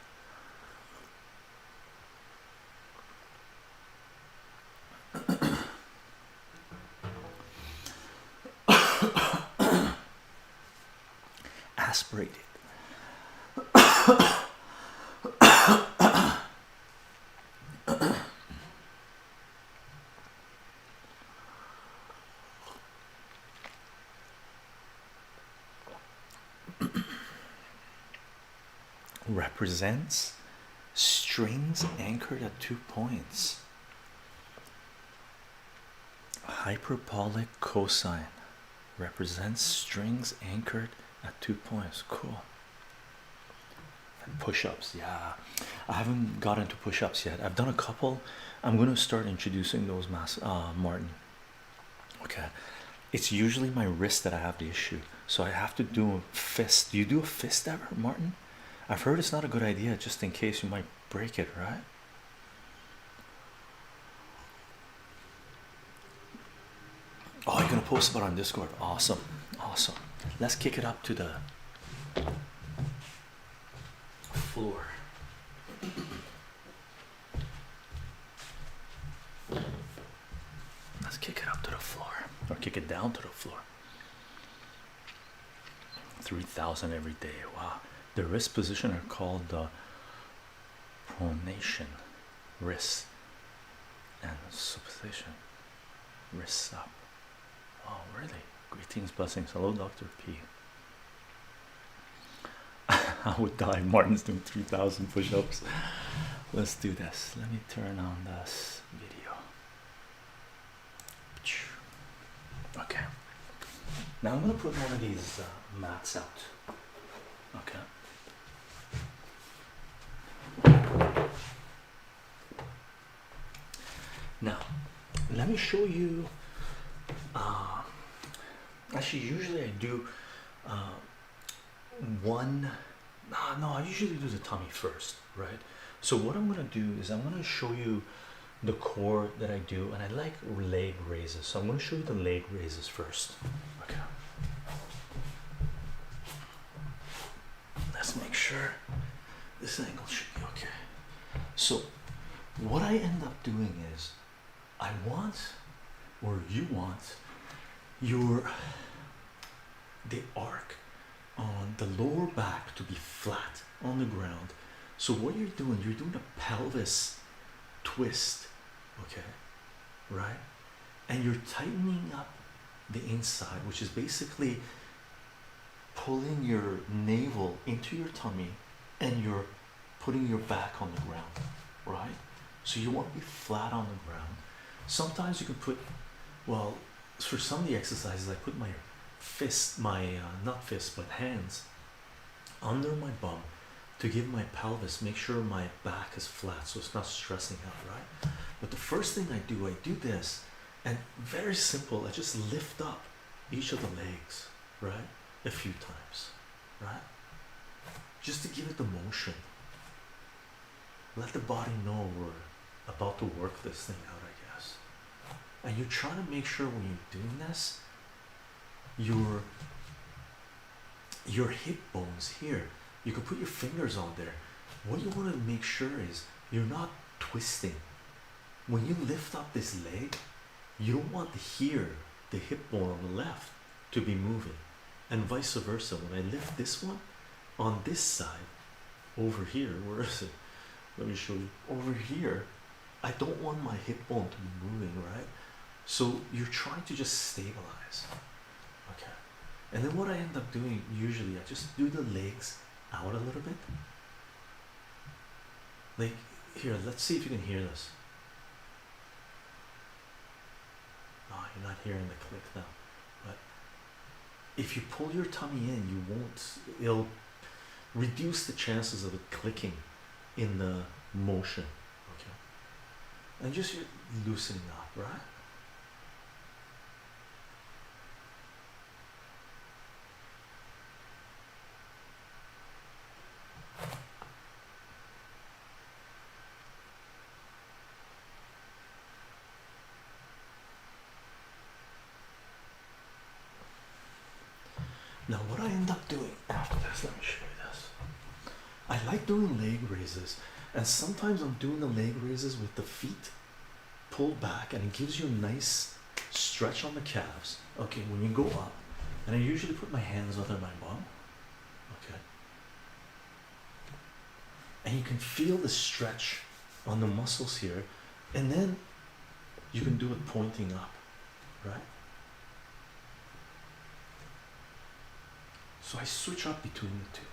Aspirated. Represents strings anchored at 2 points. Hyperbolic cosine represents strings anchored at 2 points. Cool. And push-ups, yeah, I haven't got into push-ups yet. I've done a couple. I'm going to start introducing those, Martin. Okay, it's usually my wrist that I have the issue, so I have to do a fist. Do you do a fist ever, Martin? I've heard it's not a good idea, just in case you might break it, right? Oh, you're gonna post about it on Discord. Awesome, awesome. Let's kick it up to the floor. Let's kick it up to the floor, or kick it down to the floor. 3,000 every day. Wow. The wrist position are called the pronation, wrist, and supposition, wrists up. Oh, really? Greetings, blessings. Hello, Dr. P. I would die. Martin's doing 3,000 push-ups. Let's do this. Let me turn on this video. Okay. Now I'm going to put one of these mats out. Okay. Now, let me show you. Actually, usually I do one. No, I usually do the tummy first, right? So what I'm gonna do is I'm gonna show you the core that I do, and I like leg raises. So I'm gonna show you the leg raises first. Okay. Let's make sure this angle should be okay. So what I end up doing is I want, or you want, the arc on the lower back to be flat on the ground. So what you're doing a pelvis twist, okay, right? And you're tightening up the inside, which is basically pulling your navel into your tummy, and you're putting your back on the ground, right? So you want to be flat on the ground. Sometimes you can put, well, for some of the exercises I put my fist, not fist but hands under my bum to give my pelvis, make sure my back is flat so it's not stressing out, right? But the first thing I do this, and very simple, I just lift up each of the legs, right, a few times, right, just to give it the motion. Let the body know we're about to work this thing out, I guess. And you're trying to make sure when you're doing this, your hip bones here, you can put your fingers on there. What you want to make sure is you're not twisting. When you lift up this leg, you don't want the hip bone on the left to be moving, and vice versa. When I lift this one on this side over here, where is it? Let me show you. Over here, I don't want my hip bone to be moving, right? So you're trying to just stabilize. Okay. And then what I end up doing, usually I just do the legs out a little bit. Like here, let's see if you can hear this. Oh, you're not hearing the click now. But if you pull your tummy in, you won't, it'll reduce the chances of it clicking in the motion. Okay. And just loosening up, right? Now what I end up doing after this, let me show you this. I like doing leg raises, and sometimes I'm doing the leg raises with the feet pulled back, and it gives you a nice stretch on the calves. Okay, when you go up, and I usually put my hands under my bum. Okay. And you can feel the stretch on the muscles here, and then you can do it pointing up, right? So I switch up between the two.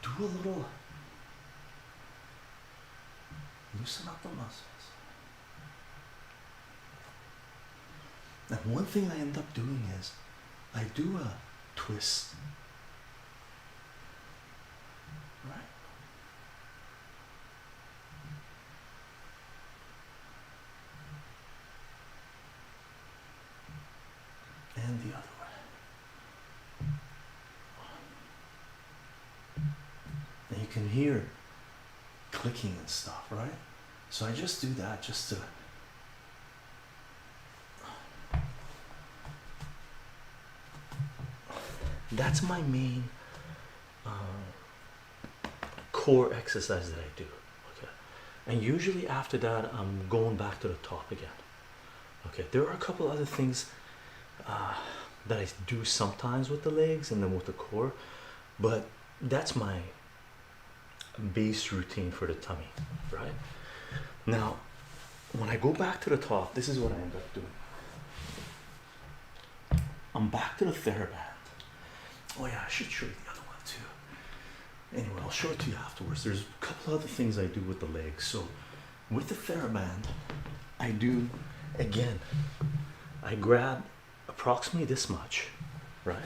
Do a little, loosen up the muscles. And one thing I end up doing is I do a twist, right? And the other way. And you can hear clicking and stuff, right? So I just do that just to that's my main core exercise that I do. Okay, and usually after that I'm going back to the top again. Okay, there are a couple other things that I do sometimes with the legs and then with the core, but that's my base routine for the tummy, right? Now when I go back to the top, this is what I end up doing. I'm back to the TheraBand. Oh yeah, I should show you the other one too. Anyway, I'll show it to you afterwards. There's a couple other things I do with the legs. So with the TheraBand, I do, again, I grab approximately this much, right?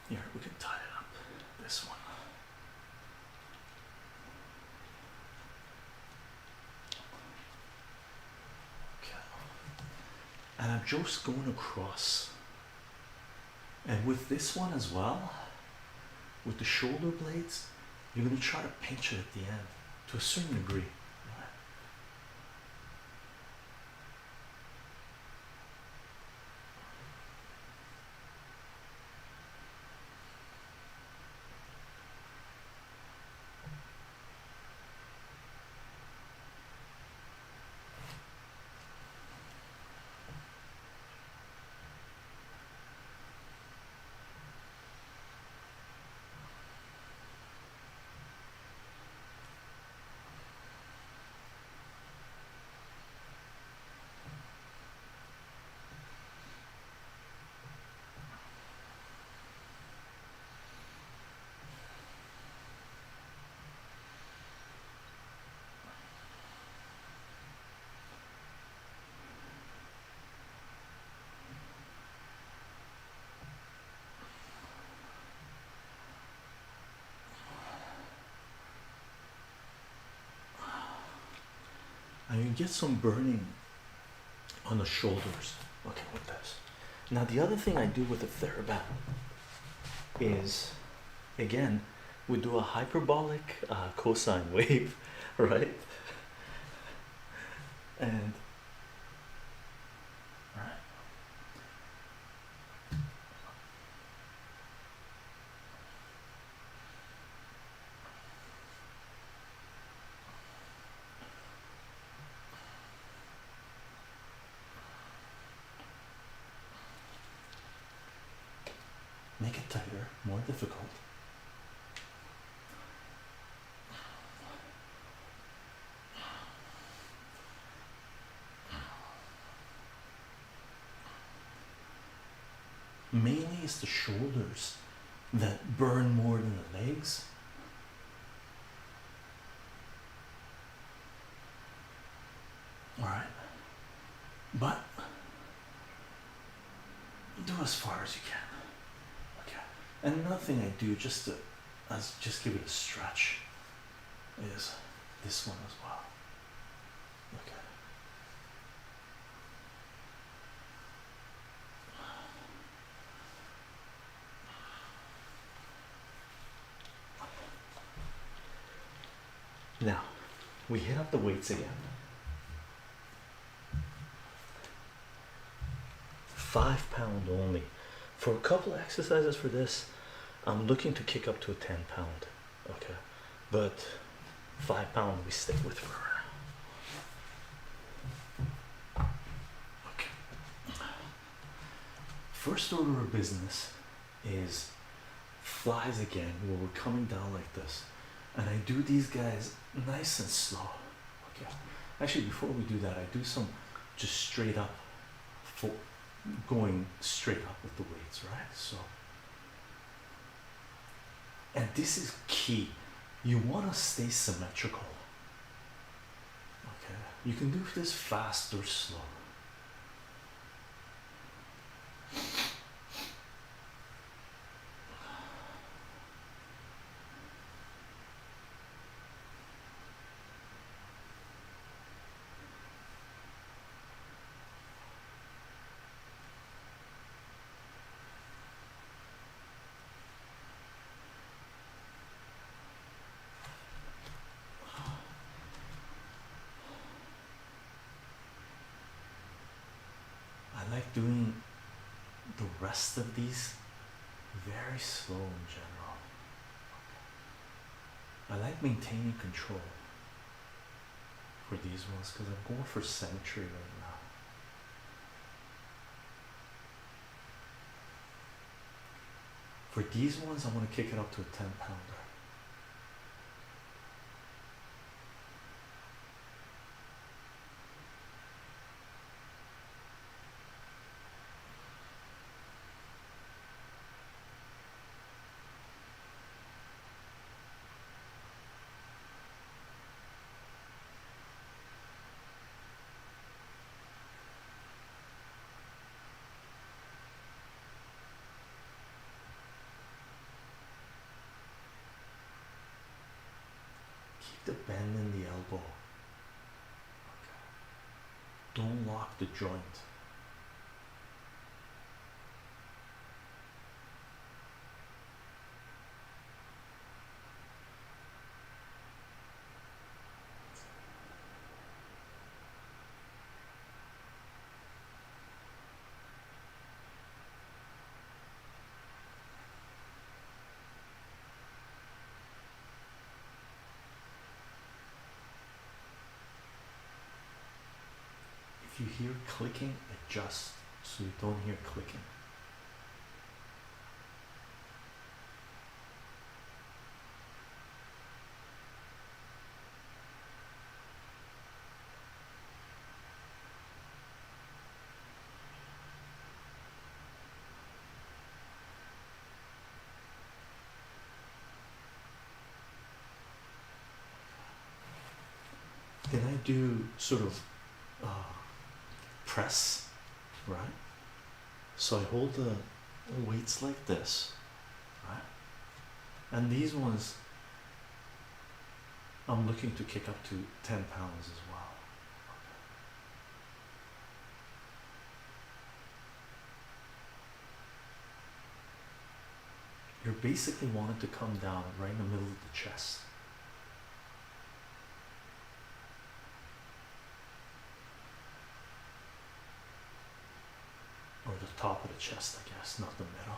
Here, we can tie it up, this one. And I'm just going across, and with this one as well, with the shoulder blades, you're going to try to pinch it at the end to a certain degree. And you get some burning on the shoulders. Okay, with this. Now the other thing I do with the TheraBand is, again, we do a hyperbolic cosine wave, right? And right. Make it tighter, more difficult. Mainly it's the shoulders that burn more than the legs. All right, but do as far as you can. Okay, and another thing I do just to just give it a stretch is this one as well. Okay. Now, we hit up the weights again. 5 pound only. For a couple of exercises for this, I'm looking to kick up to a 10 pound. Okay, but 5 pound we stick with for now. Okay. First order of business is flies again, where we're coming down like this. And I do these guys nice and slow. Okay. Actually, before we do that, I do some just straight up, going straight up with the weights, right? So, and this is key. You want to stay symmetrical. Okay. You can do this fast or slow. I like doing the rest of these very slow in general. I like maintaining control for these ones because I'm going for symmetry right now. For these ones, I want to kick it up to a 10-pounder. Keep the bend in the elbow. Okay. Don't lock the joint. If you hear clicking, adjust so you don't hear clicking. Then I do sort of press, right? So I hold the weights like this, right? And these ones, I'm looking to kick up to 10 pounds as well. You're basically wanting to come down right in the middle of the chest. Or the top of the chest, I guess, not the middle.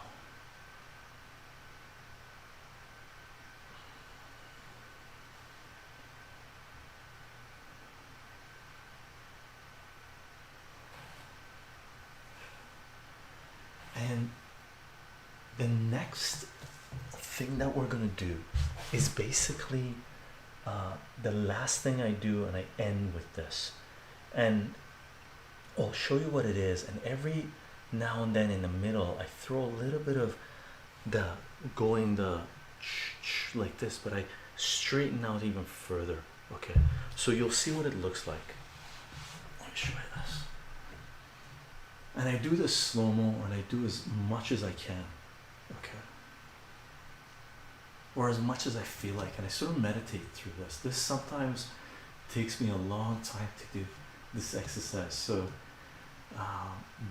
And the next thing that we're gonna do is basically the last thing I do, and I end with this, and I'll show you what it is. And every now and then in the middle I throw a little bit of the going the like this, but I straighten out even further. Okay, so you'll see what it looks like. Let me show you this. And I do this slow-mo, and I do as much as I can. Okay, or as much as I feel like, and I sort of meditate through this. This sometimes takes me a long time to do this exercise. So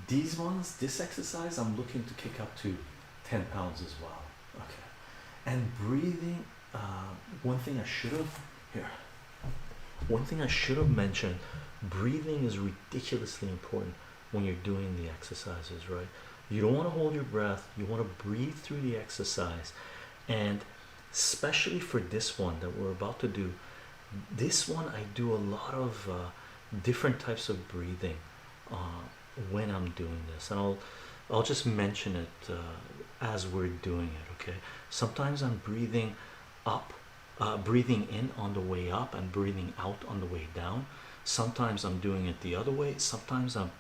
these ones, this exercise, I'm looking to kick up to 10 pounds as well. Okay, and breathing. One thing I should have mentioned: breathing is ridiculously important when you're doing the exercises, right? You don't want to hold your breath. You want to breathe through the exercise, and especially for this one that we're about to do. This one I do a lot of different types of breathing when I'm doing this, and I'll just mention it as we're doing it. Okay, sometimes I'm breathing up, breathing in on the way up and breathing out on the way down. Sometimes I'm doing it the other way. Sometimes I'm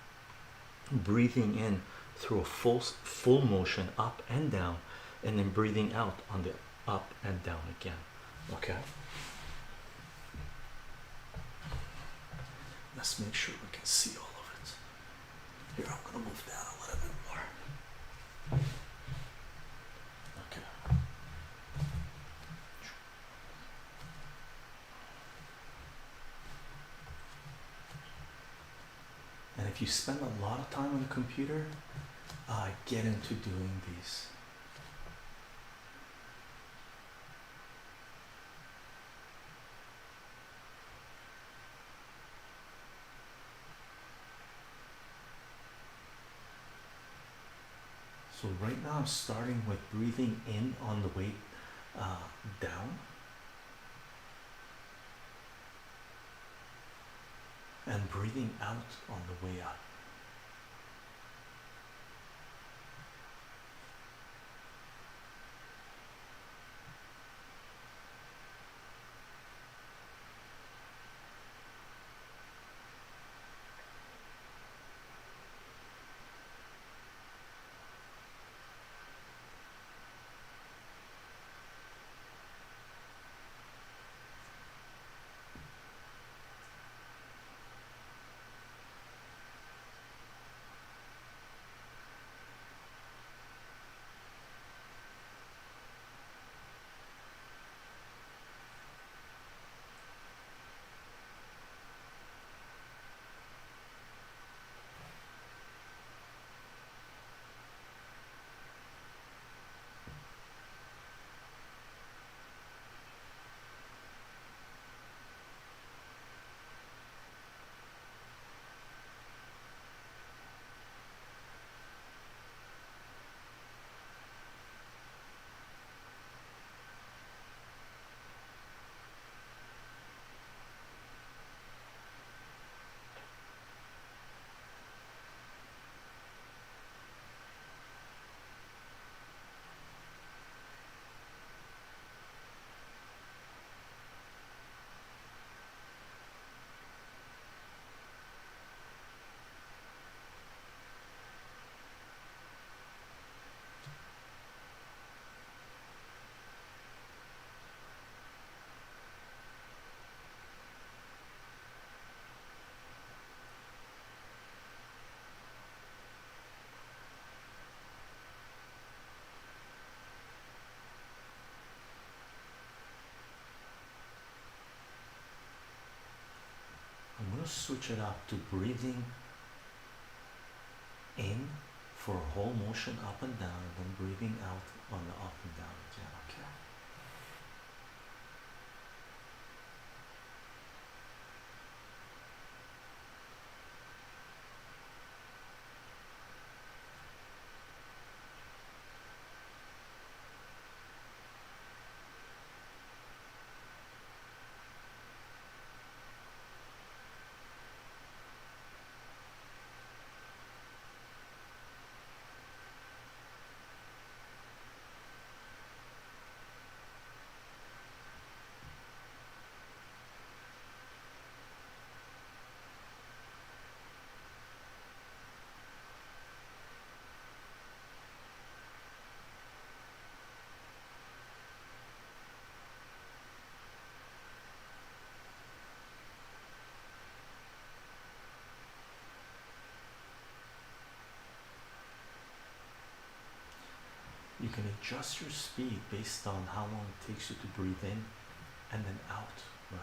breathing in through a full motion up and down, and then breathing out on the up and down again. Okay, Let's make sure we can see all of it. Here, I'm gonna move down a little bit more. Okay. And if you spend a lot of time on the computer, get into doing these. So right now I'm starting with breathing in on the way down, and breathing out on the way up. I'm going to switch it up to breathing in for a whole motion up and down, and then breathing out on the up and down again. Okay. You can adjust your speed based on how long it takes you to breathe in and then out, right?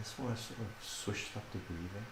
this where I sort of switched up the breathing.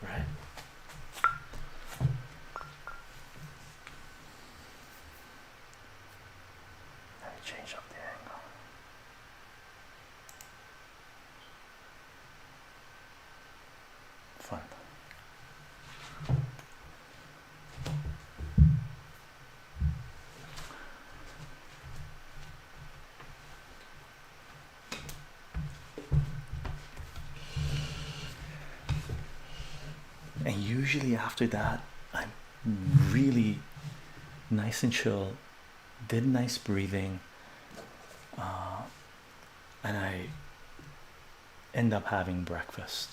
Right. Let me change up the angle. Fun. And usually after that, I'm really nice and chill, did nice breathing, and I end up having breakfast,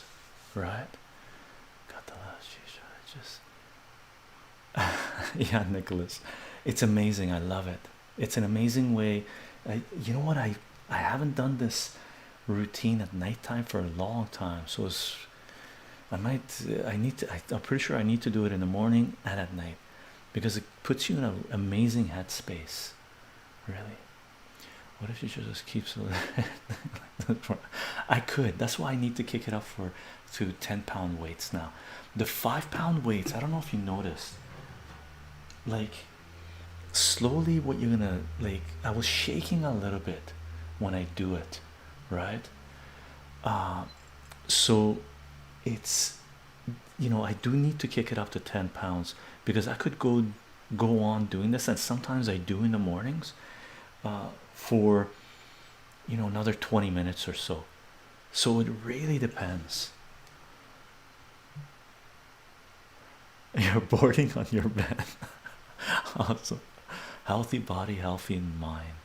right? Got the last just yeah, Nicholas, it's amazing. I love it. It's an amazing way. You know what? I haven't done this routine at nighttime for a long time, so it's I might I need to I'm pretty sure I need to do it in the morning and at night because it puts you in an amazing headspace, really. What if you just keeps I could. That's why I need to kick it up for to 10-pound weights now. The 5-pound weights, I don't know if you noticed, like slowly what you're gonna like I was shaking a little bit when I do it, right? So it's, you know, I do need to kick it up to 10 pounds because I could go on doing this, and sometimes I do in the mornings for, you know, another 20 minutes or so. So it really depends. You're boarding on your bed. Awesome. Healthy body, healthy mind.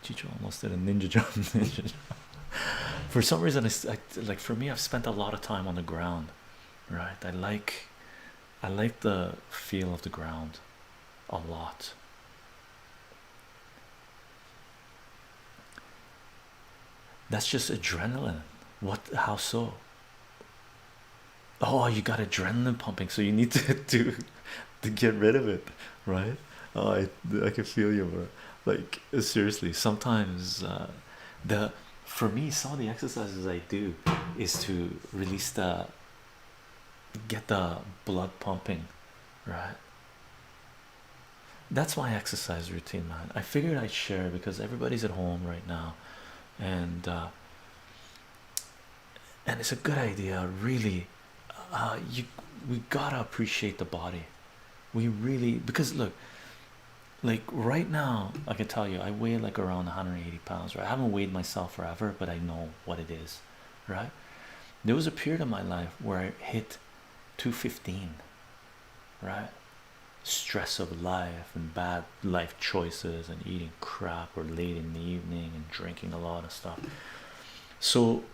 Chycho almost did a ninja jump. Ninja jump. For some reason, like for me, I've spent a lot of time on the ground, right? I like the feel of the ground a lot. That's just adrenaline. What? How so? Oh, you got adrenaline pumping, so you need to to get rid of it, right? Oh, I can feel you, bro. Like seriously, sometimes the for me, some of the exercises I do is to release the get the blood pumping, right? That's my exercise routine, man. I figured I'd share because everybody's at home right now, and it's a good idea, really. You We gotta appreciate the body. We really, because look, like right now, I can tell you, I weigh like around 180 pounds, right? I haven't weighed myself forever, but I know what it is, right? There was a period of my life where I hit 215, right? Stress of life and bad life choices and eating crap or late in the evening and drinking a lot of stuff. So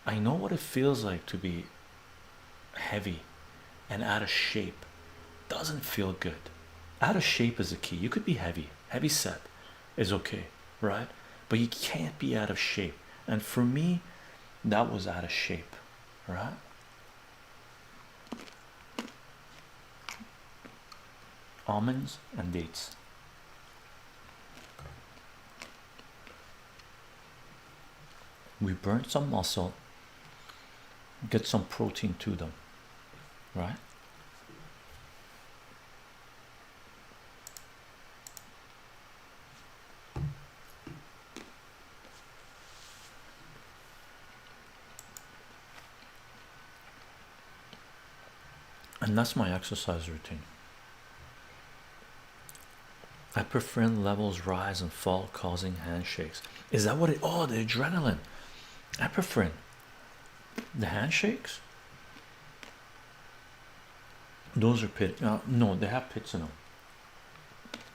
I know what it feels like to be heavy and out of shape. Doesn't feel good. Out of shape is the key. You could be heavy set is okay, right? But you can't be out of shape. And for me, that was out of shape, right? Almonds and dates. we burn some muscle, get some protein to them, right? And that's my exercise routine. Epinephrine levels rise and fall, causing handshakes. Is that what it? Oh, the adrenaline. Epinephrine. The handshakes. Those are pit. No, they have pits in them.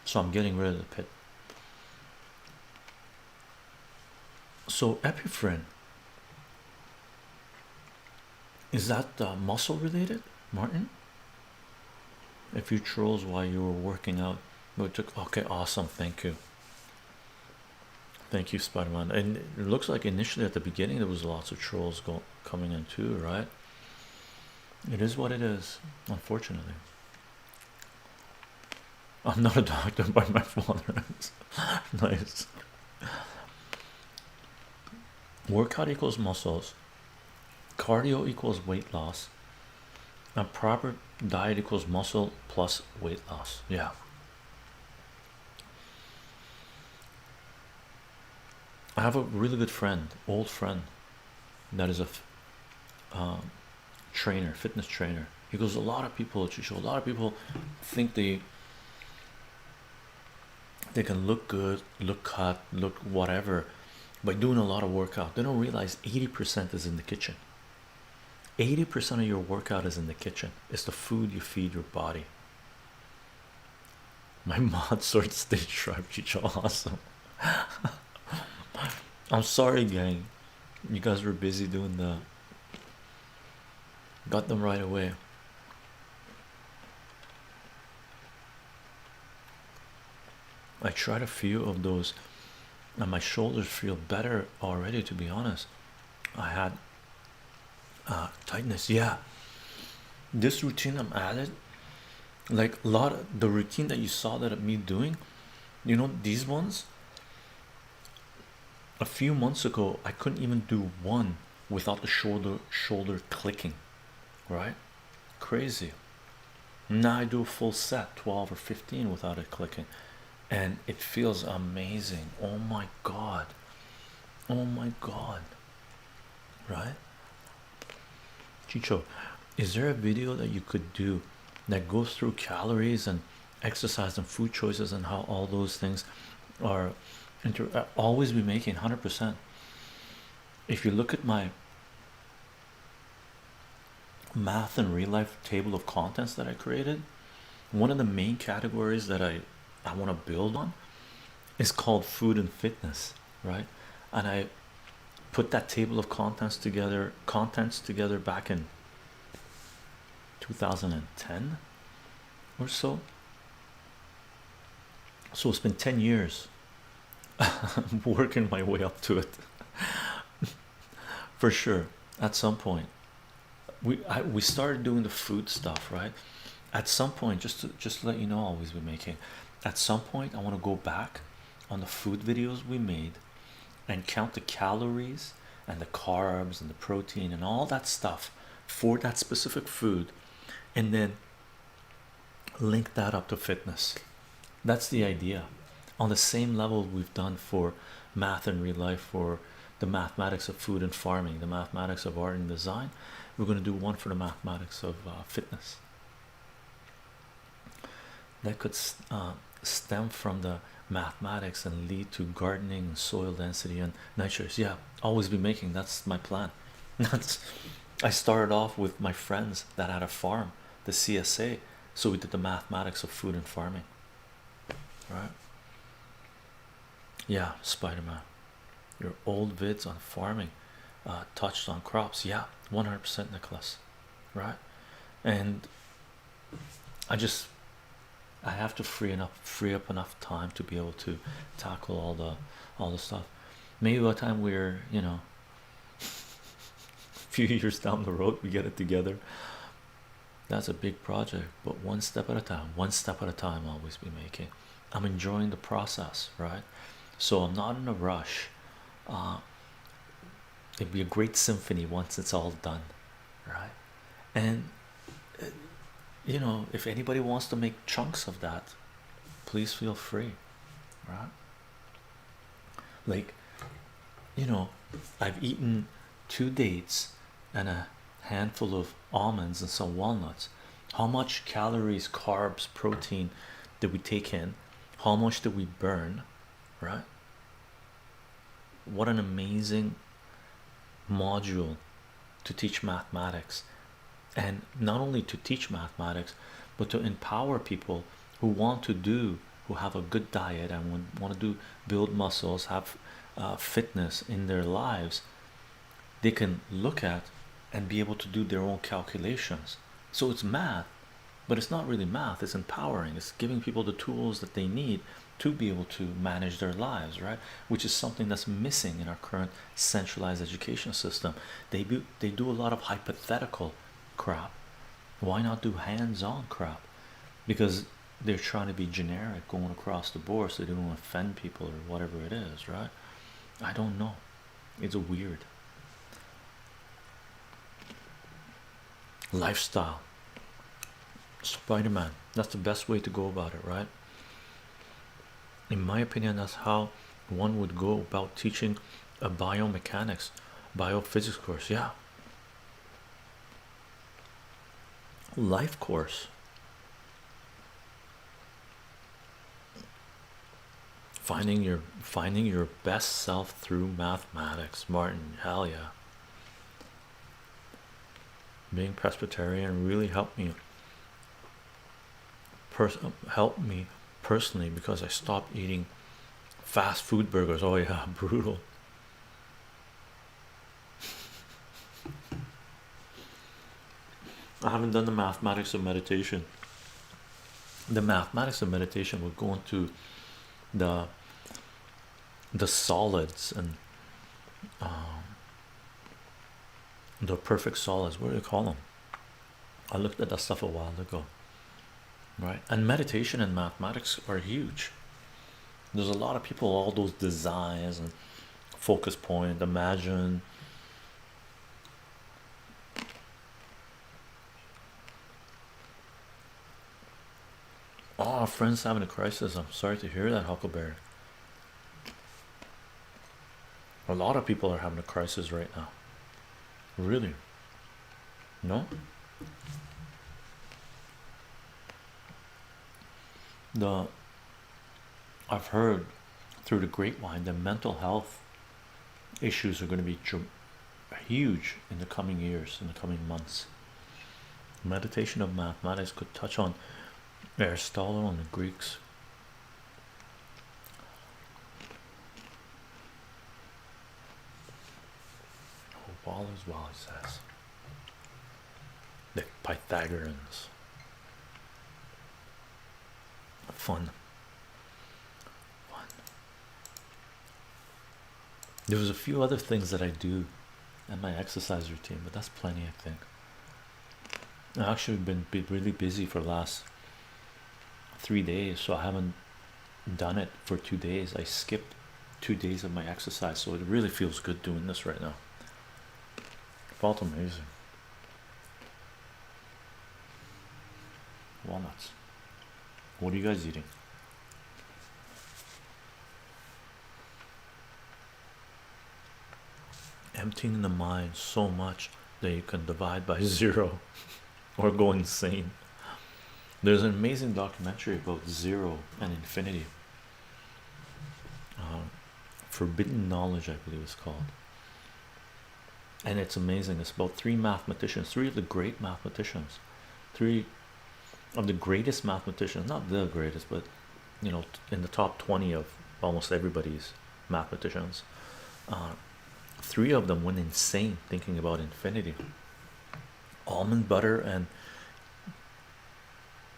So I'm getting rid of the pit. So epinephrine. Is that muscle related, Martin? A few trolls while you were working out. Okay, awesome. Thank you. Thank you, Spider-Man. And it looks like initially at the beginning there was lots of trolls coming in too, right? It is what it is, unfortunately. I'm not a doctor, but my father is. Nice. Workout equals muscles. Cardio equals weight loss. And proper diet equals muscle plus weight loss. Yeah. I have a really good friend, old friend, that is a trainer, fitness trainer. He goes, a lot of people, Chycho, a lot of people think they can look good, look cut, look whatever by doing a lot of workout. They don't realize 80% is in the kitchen. 80% of your workout is in the kitchen. It's the food you feed your body. My mod sword stay sharp, Chycho. Awesome. I'm sorry, gang. You guys were busy doing the. Got them right away. I tried a few of those, and my shoulders feel better already. To be honest, I had tightness. Yeah, this routine I'm added, like a lot of the routine that you saw that me doing. You know, these ones. A few months ago, I couldn't even do one without the shoulder clicking, right? Crazy. Now I do a full set, 12 or 15 without it clicking, and it feels amazing. Oh my god. Oh my god. Right? Chycho, is there a video that you could do that goes through calories and exercise and food choices and how all those things are always be making 100%? If you look at my math and real life table of contents that I created, one of the main categories that I want to build on is called food and fitness, right? And I put that table of contents together back in 2010 or so. So it's been 10 years. I'm working my way up to it. For sure. At some point we started doing the food stuff, right? At some point, just to let you know, I'll always be making, at some point I want to go back on the food videos we made and count the calories and the carbs and the protein and all that stuff for that specific food, and then link that up to fitness. That's the idea. On the same level we've done for math and real life, for the mathematics of food and farming, the mathematics of art and design, we're going to do one for the mathematics of fitness. That could stem from the mathematics and lead to gardening, soil density, and nitrates. Yeah, always be making. That's my plan. That's. I started off with my friends that had a farm, the CSA, so we did the mathematics of food and farming, right? Yeah, Spider-Man, your old vids on farming touched on crops. Yeah, 100%, Nicholas, right? And I have to free up enough time to be able to tackle all the stuff. Maybe by the time we're, you know, a few years down the road, we get it together. That's a big project, but one step at a time. One step at a time. I'll always be making. I'm enjoying the process, right? So I'm not in a rush. It'd be a great symphony once it's all done, right? And you know, if anybody wants to make chunks of that, please feel free, right? Like, you know, I've eaten 2 dates and a handful of almonds and some walnuts. How much calories, carbs, protein did we take in? How much did we burn, right? What an amazing module to teach mathematics, and not only to teach mathematics, but to empower people who want to do, who have a good diet and want to do, build muscles, have fitness in their lives. They can look at and be able to do their own calculations. So it's math, but it's not really math, it's empowering. It's giving people the tools that they need to be able to manage their lives, right? Which is something that's missing in our current centralized education system. They do a lot of hypothetical crap. Why not do hands-on crap? Because they're trying to be generic going across the board so they don't offend people or whatever it is, right? I don't know. It's weird. Lifestyle. Spider-Man. That's the best way to go about it, right? In my opinion, that's how one would go about teaching a biomechanics, biophysics course. Yeah. Life course. Finding your best self through mathematics. Martin, hell yeah. Being Presbyterian really helped me personally, because I stopped eating fast food burgers. Oh yeah, brutal. I haven't done the mathematics of meditation. The mathematics of meditation would go into the solids and the perfect solids. What do you call them? I looked at that stuff a while ago, right? And meditation and mathematics are huge. There's a lot of people, all those designs and focus point, imagine. Oh, a friend's having a crisis. I'm sorry to hear that, Huckleberry. A lot of people are having a crisis right now. Really? No? The I've heard through the grapevine that mental health issues are going to be huge in the coming years, in the coming months. Meditation of mathematics could touch on Aristotle and the Greeks. All is well, he says. The Pythagoreans. Fun. There was a few other things that I do in my exercise routine, but that's plenty, I think. I've actually been really busy for the last 3 days, so I haven't done it for 2 days. I skipped 2 days of my exercise, so it really feels good doing this right now. Felt amazing. Walnuts. What are you guys eating? Emptying the mind so much that you can divide by zero or go insane. There's an amazing documentary about zero and infinity. Forbidden Knowledge, I believe it's called. And it's amazing. It's about three mathematicians, three of the great mathematicians, three of the greatest mathematicians, not the greatest, but you know, in the top 20 of almost everybody's mathematicians. Three of them went insane thinking about infinity. Almond butter and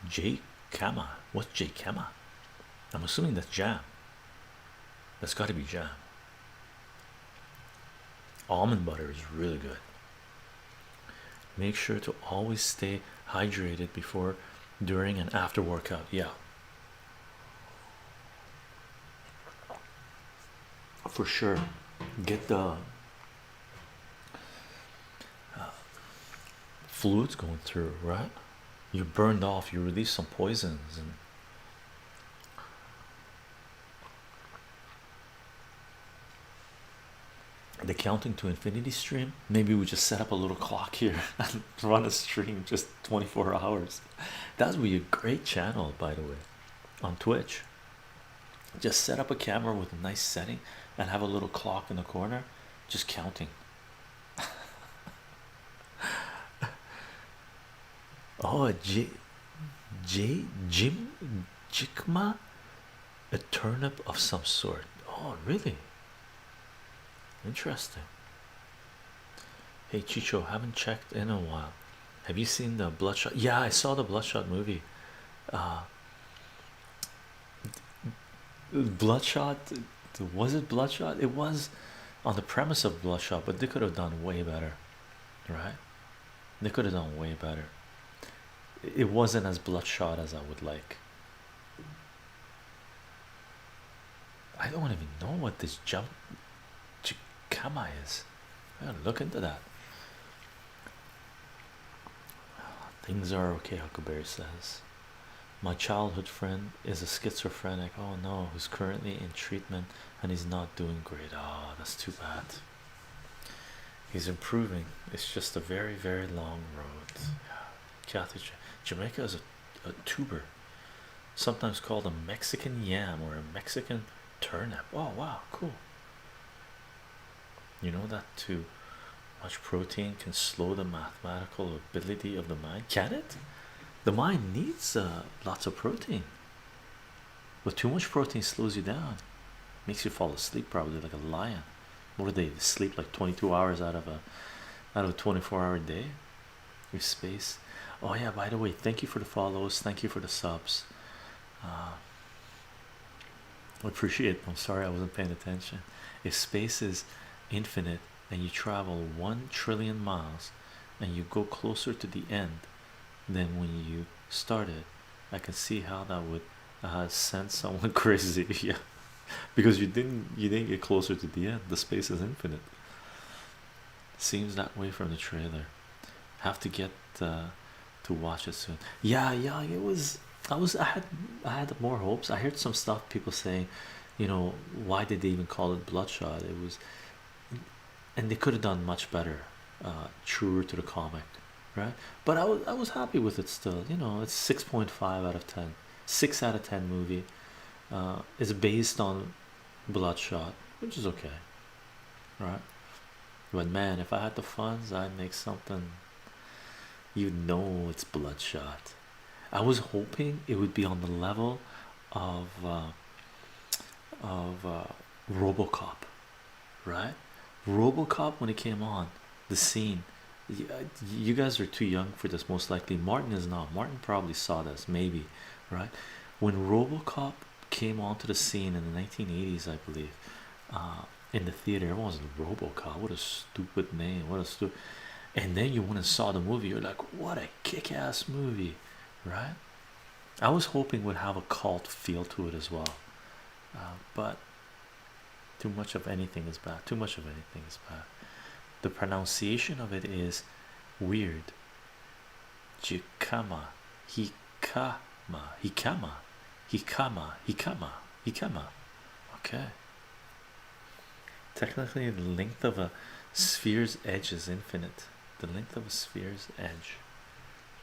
jicama. What's jicama? I'm assuming that's jam. That's got to be jam. Almond butter is really good. Make sure to always stay hydrated before, during, and after workout. Yeah, for sure. Get the fluids going through, right? You burned off, you release some poisons, and the counting to infinity stream. Maybe we just set up a little clock here and run a stream just 24 hours. That would be a great channel, by the way, on Twitch. Just set up a camera with a nice setting and have a little clock in the corner, just counting. Oh, Jim Jikma, a turnip of some sort. Oh, really? Interesting. Hey Chicho, haven't checked in a while. Have you seen the Bloodshot? Yeah, I saw the Bloodshot movie. Uh, Bloodshot, was it Bloodshot? It was on the premise of Bloodshot, but they could have done way better, right? They could have done way better. It wasn't as bloodshot as I would like. I don't even know what this jump chikama is. I gotta look into that. Things are okay, Huckleberry says. My childhood friend is a schizophrenic. Oh no, who's currently in treatment and he's not doing great. Oh, that's too bad. He's improving. It's just a very, very long road. Yeah. Kathy, Jamaica is a tuber, sometimes called a Mexican yam or a Mexican turnip. Oh wow, cool. You know that too much protein can slow the mathematical ability of the mind. Can it? The mind needs lots of protein, but too much protein slows you down, makes you fall asleep probably like a lion. What do they sleep like 22 hours out of a 24-hour day with space? Oh yeah, by the way, thank you for the follows, thank you for the subs. I appreciate. I'm sorry I wasn't paying attention. If space is infinite and you travel 1 trillion miles and you go closer to the end than when you started, I can see how that would send someone crazy. Yeah, because you didn't get closer to the end. The space is infinite. Seems that way from the trailer. Have to get to watch it soon. Yeah, yeah, it was. I had more hopes. I heard some stuff people saying, why did they even call it Bloodshot? It was, and they could have done much better, truer to the comic, right? But I was happy with it still. It's 6.5 out of 10, 6 out of 10 movie. It's based on Bloodshot, which is okay, right? But man, if I had the funds, I'd make something. It's Bloodshot. I was hoping it would be on the level of RoboCop, right? RoboCop, when it came on the scene, you guys are too young for this. Most likely, Martin is not. Martin probably saw this, maybe, right? When RoboCop came onto the scene in the 1980s, I believe, in the theater, everyone was like, RoboCop. What a stupid name! What a stupid. And then you went and saw the movie. You're like, what a kick-ass movie, right? I was hoping it would have a cult feel to it as well, but too much of anything is bad. Too much of anything is bad. The pronunciation of it is weird. Jikama, hikama, hikama, hikama, hikama, hikama. Okay. Technically, the length of a sphere's edge is infinite. The length of a sphere's edge.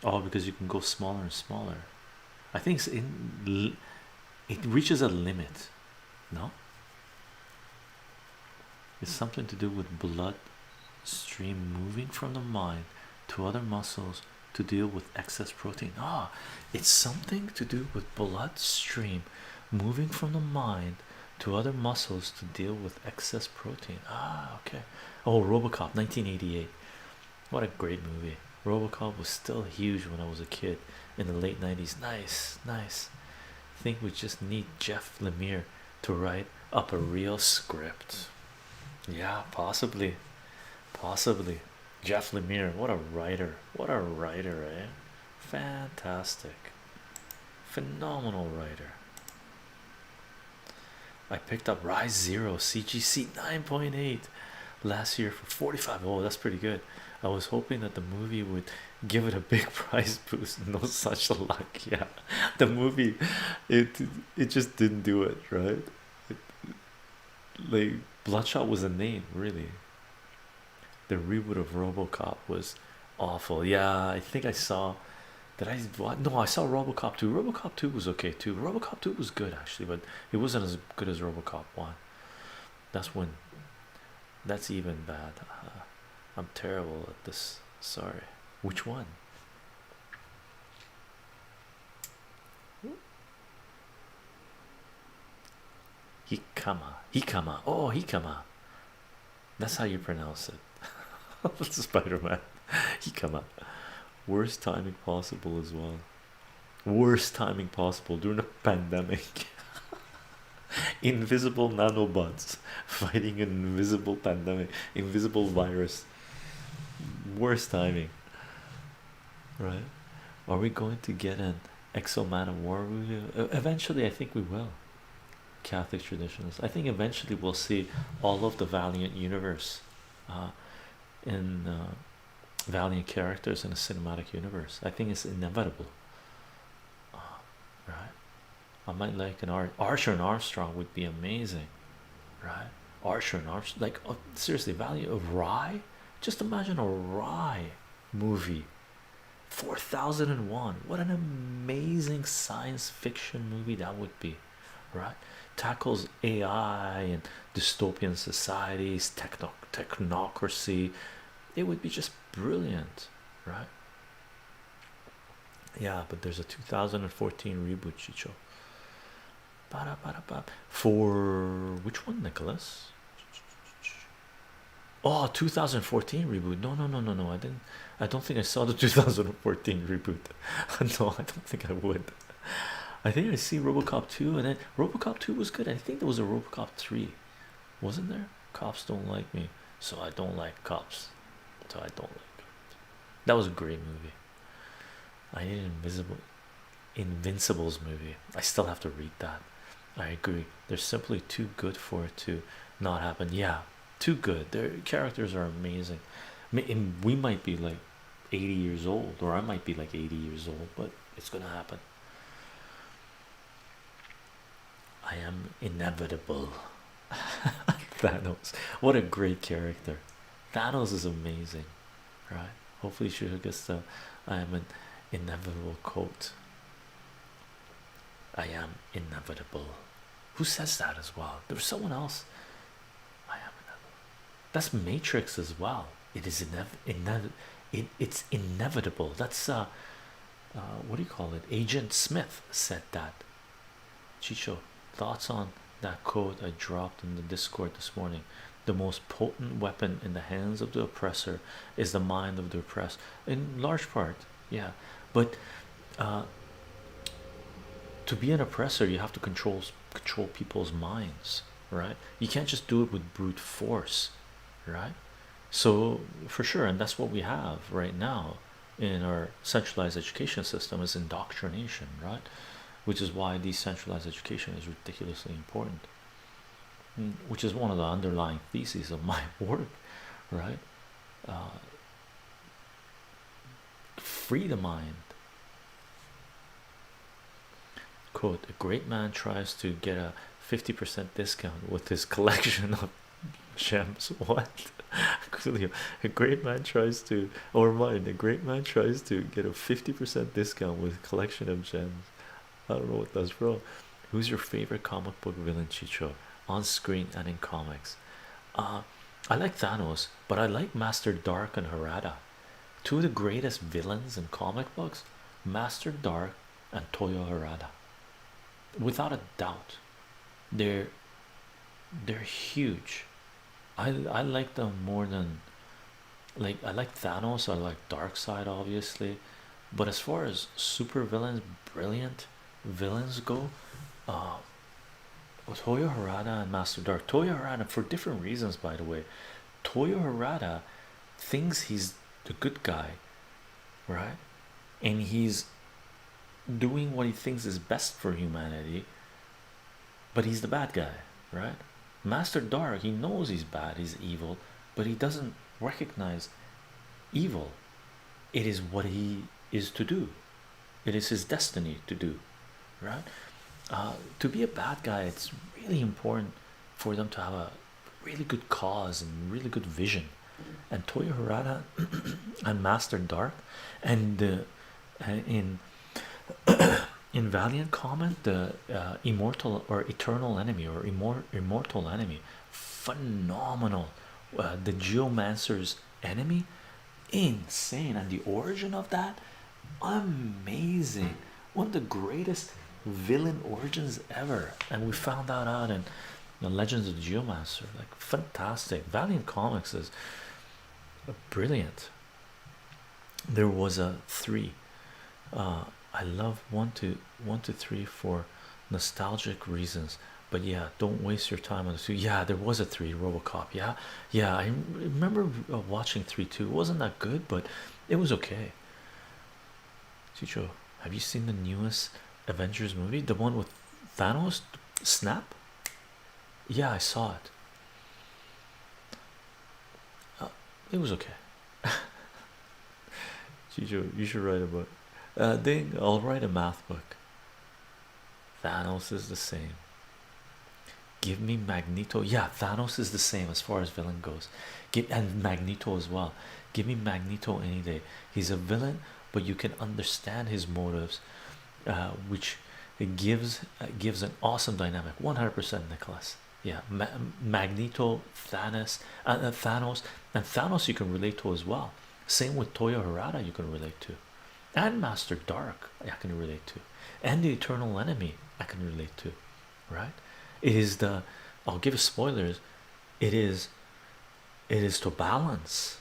Oh, because you can go smaller and smaller. I think it reaches a limit. No, it's something to do with blood stream moving from the mind to other muscles to deal with excess protein. It's something to do with blood stream moving from the mind to other muscles to deal with excess protein. Okay. Oh, RoboCop 1988. What a great movie. RoboCop was still huge when I was a kid in the late 90s. Nice, nice. Think we just need Jeff Lemire to write up a real script. Yeah, possibly. Possibly. Jeff Lemire, what a writer. What a writer, eh? Fantastic. Phenomenal writer. I picked up Rise Zero CGC 9.8. last year for 45. Oh, that's pretty good. I was hoping that the movie would give it a big price boost. No such luck. Yeah, the movie, it it just didn't do it right. It, like Bloodshot was a name, really. The reboot of RoboCop was awful. Yeah, I think I saw. Did I what? No, I saw RoboCop 2. RoboCop 2 was okay too. RoboCop 2 was good actually, but it wasn't as good as RoboCop 1. That's when that's even bad. I'm terrible at this. Sorry. Which one? Hikama. Hikama. Oh, Hikama. That's how you pronounce it. Spider-Man. Hikama. Worst timing possible as well. Worst timing possible during a pandemic. Invisible nanobots fighting an invisible pandemic, invisible virus. Worst timing, right? Are we going to get an Exo Man of War movie? Eventually, I think we will. Catholic traditions. I think eventually we'll see all of the Valiant universe, uh, in Valiant characters in a cinematic universe. I think it's inevitable, right? I might like an Archer and Armstrong would be amazing, right? Archer and Armstrong, like seriously, Valiant of Rye. Just imagine a Rye movie. 4001. What an amazing science fiction movie that would be, right? Tackles AI and dystopian societies, technocracy. It would be just brilliant, right? Yeah, but there's a 2014 reboot, Chicho. For which one, Nicholas? Oh, 2014 reboot. No, no, no, no, no. I didn't. I don't think I saw the 2014 reboot. No, I don't think I would. I think I see RoboCop 2, and then RoboCop 2 was good. I think there was a RoboCop 3, wasn't there? Cops don't like me, so I don't like cops. So I don't like cops. That was a great movie. I need Invincible's movie. I still have to read that. I agree. They're simply too good for it to not happen. Yeah, too good. Their characters are amazing. And we might be like 80 years old, or I might be like 80 years old, but it's gonna happen. I am inevitable. Thanos. What a great character. Thanos is amazing, right? Hopefully, she gets the I am an inevitable quote. I am inevitable. Who says that as well? There was someone else. I am inevitable. That's Matrix as well. It is it's inevitable. That's what do you call it? Agent Smith said that. Chicho, thoughts on that code I dropped in the Discord this morning? The most potent weapon in the hands of the oppressor is the mind of the oppressed. In large part, yeah. But to be an oppressor, you have to control people's minds, right? You can't just do it with brute force, right? So for sure, and that's what we have right now in our centralized education system is indoctrination, right? Which is why decentralized education is ridiculously important. Which is one of the underlying theses of my work, right? Free the mind. Quote, a great man tries to get a 50% discount with his collection of gems. What? A great man tries to, or mine, a great man tries to get a 50% discount with a collection of gems. I don't know what that's from. Who's your favorite comic book villain, Chicho? On screen and in comics. I like Thanos, but I like Master Dark and Harada. Two of the greatest villains in comic books, Master Dark and Toyo Harada. Without a doubt. They're they're huge. I like them more than like I like Thanos, I like Darkseid obviously, but as far as super villains, brilliant villains go, uh Toyo Harada and Master Dark. Toyo Harada for different reasons, by the way. Toyo Harada thinks he's the good guy, right? And he's doing what he thinks is best for humanity, but he's the bad guy, right? Master Dark, he knows he's bad, he's evil, but he doesn't recognize evil. It is what he is to do. It is his destiny to do, right? To be a bad guy, it's really important for them to have a really good cause and really good vision. And Toyo Harada and Master Dark, and in in Valiant Comment, the immortal or eternal enemy or immortal enemy, phenomenal. The Geomancer's enemy, insane, and the origin of that, amazing. One of the greatest villain origins ever, and we found that out in the Legends of the Geomancer. Like fantastic. Valiant Comics is brilliant. There was a 3. I love 1 to 3 for nostalgic reasons, but yeah, don't waste your time on the 2. Yeah, there was a 3, RoboCop. Yeah, yeah, I remember watching 3 too. It wasn't that good, but it was okay. Chicho, have you seen the newest Avengers movie, the one with Thanos? Snap? Yeah, I saw it. It was okay. Chicho, you should write a book. I'll write a math book. Thanos is the same. Give me Magneto. Yeah, Thanos is the same as far as villain goes. And Magneto as well. Give me Magneto any day. He's a villain, but you can understand his motives, which it gives an awesome dynamic. 100% Nicholas. Yeah, Magneto, Thanos, and Thanos you can relate to as well. Same with Toyo Harada, you can relate to, and Master Dark, I can relate to, and the Eternal Enemy, I can relate to, right? It is the, I'll give you spoilers. It is to balance.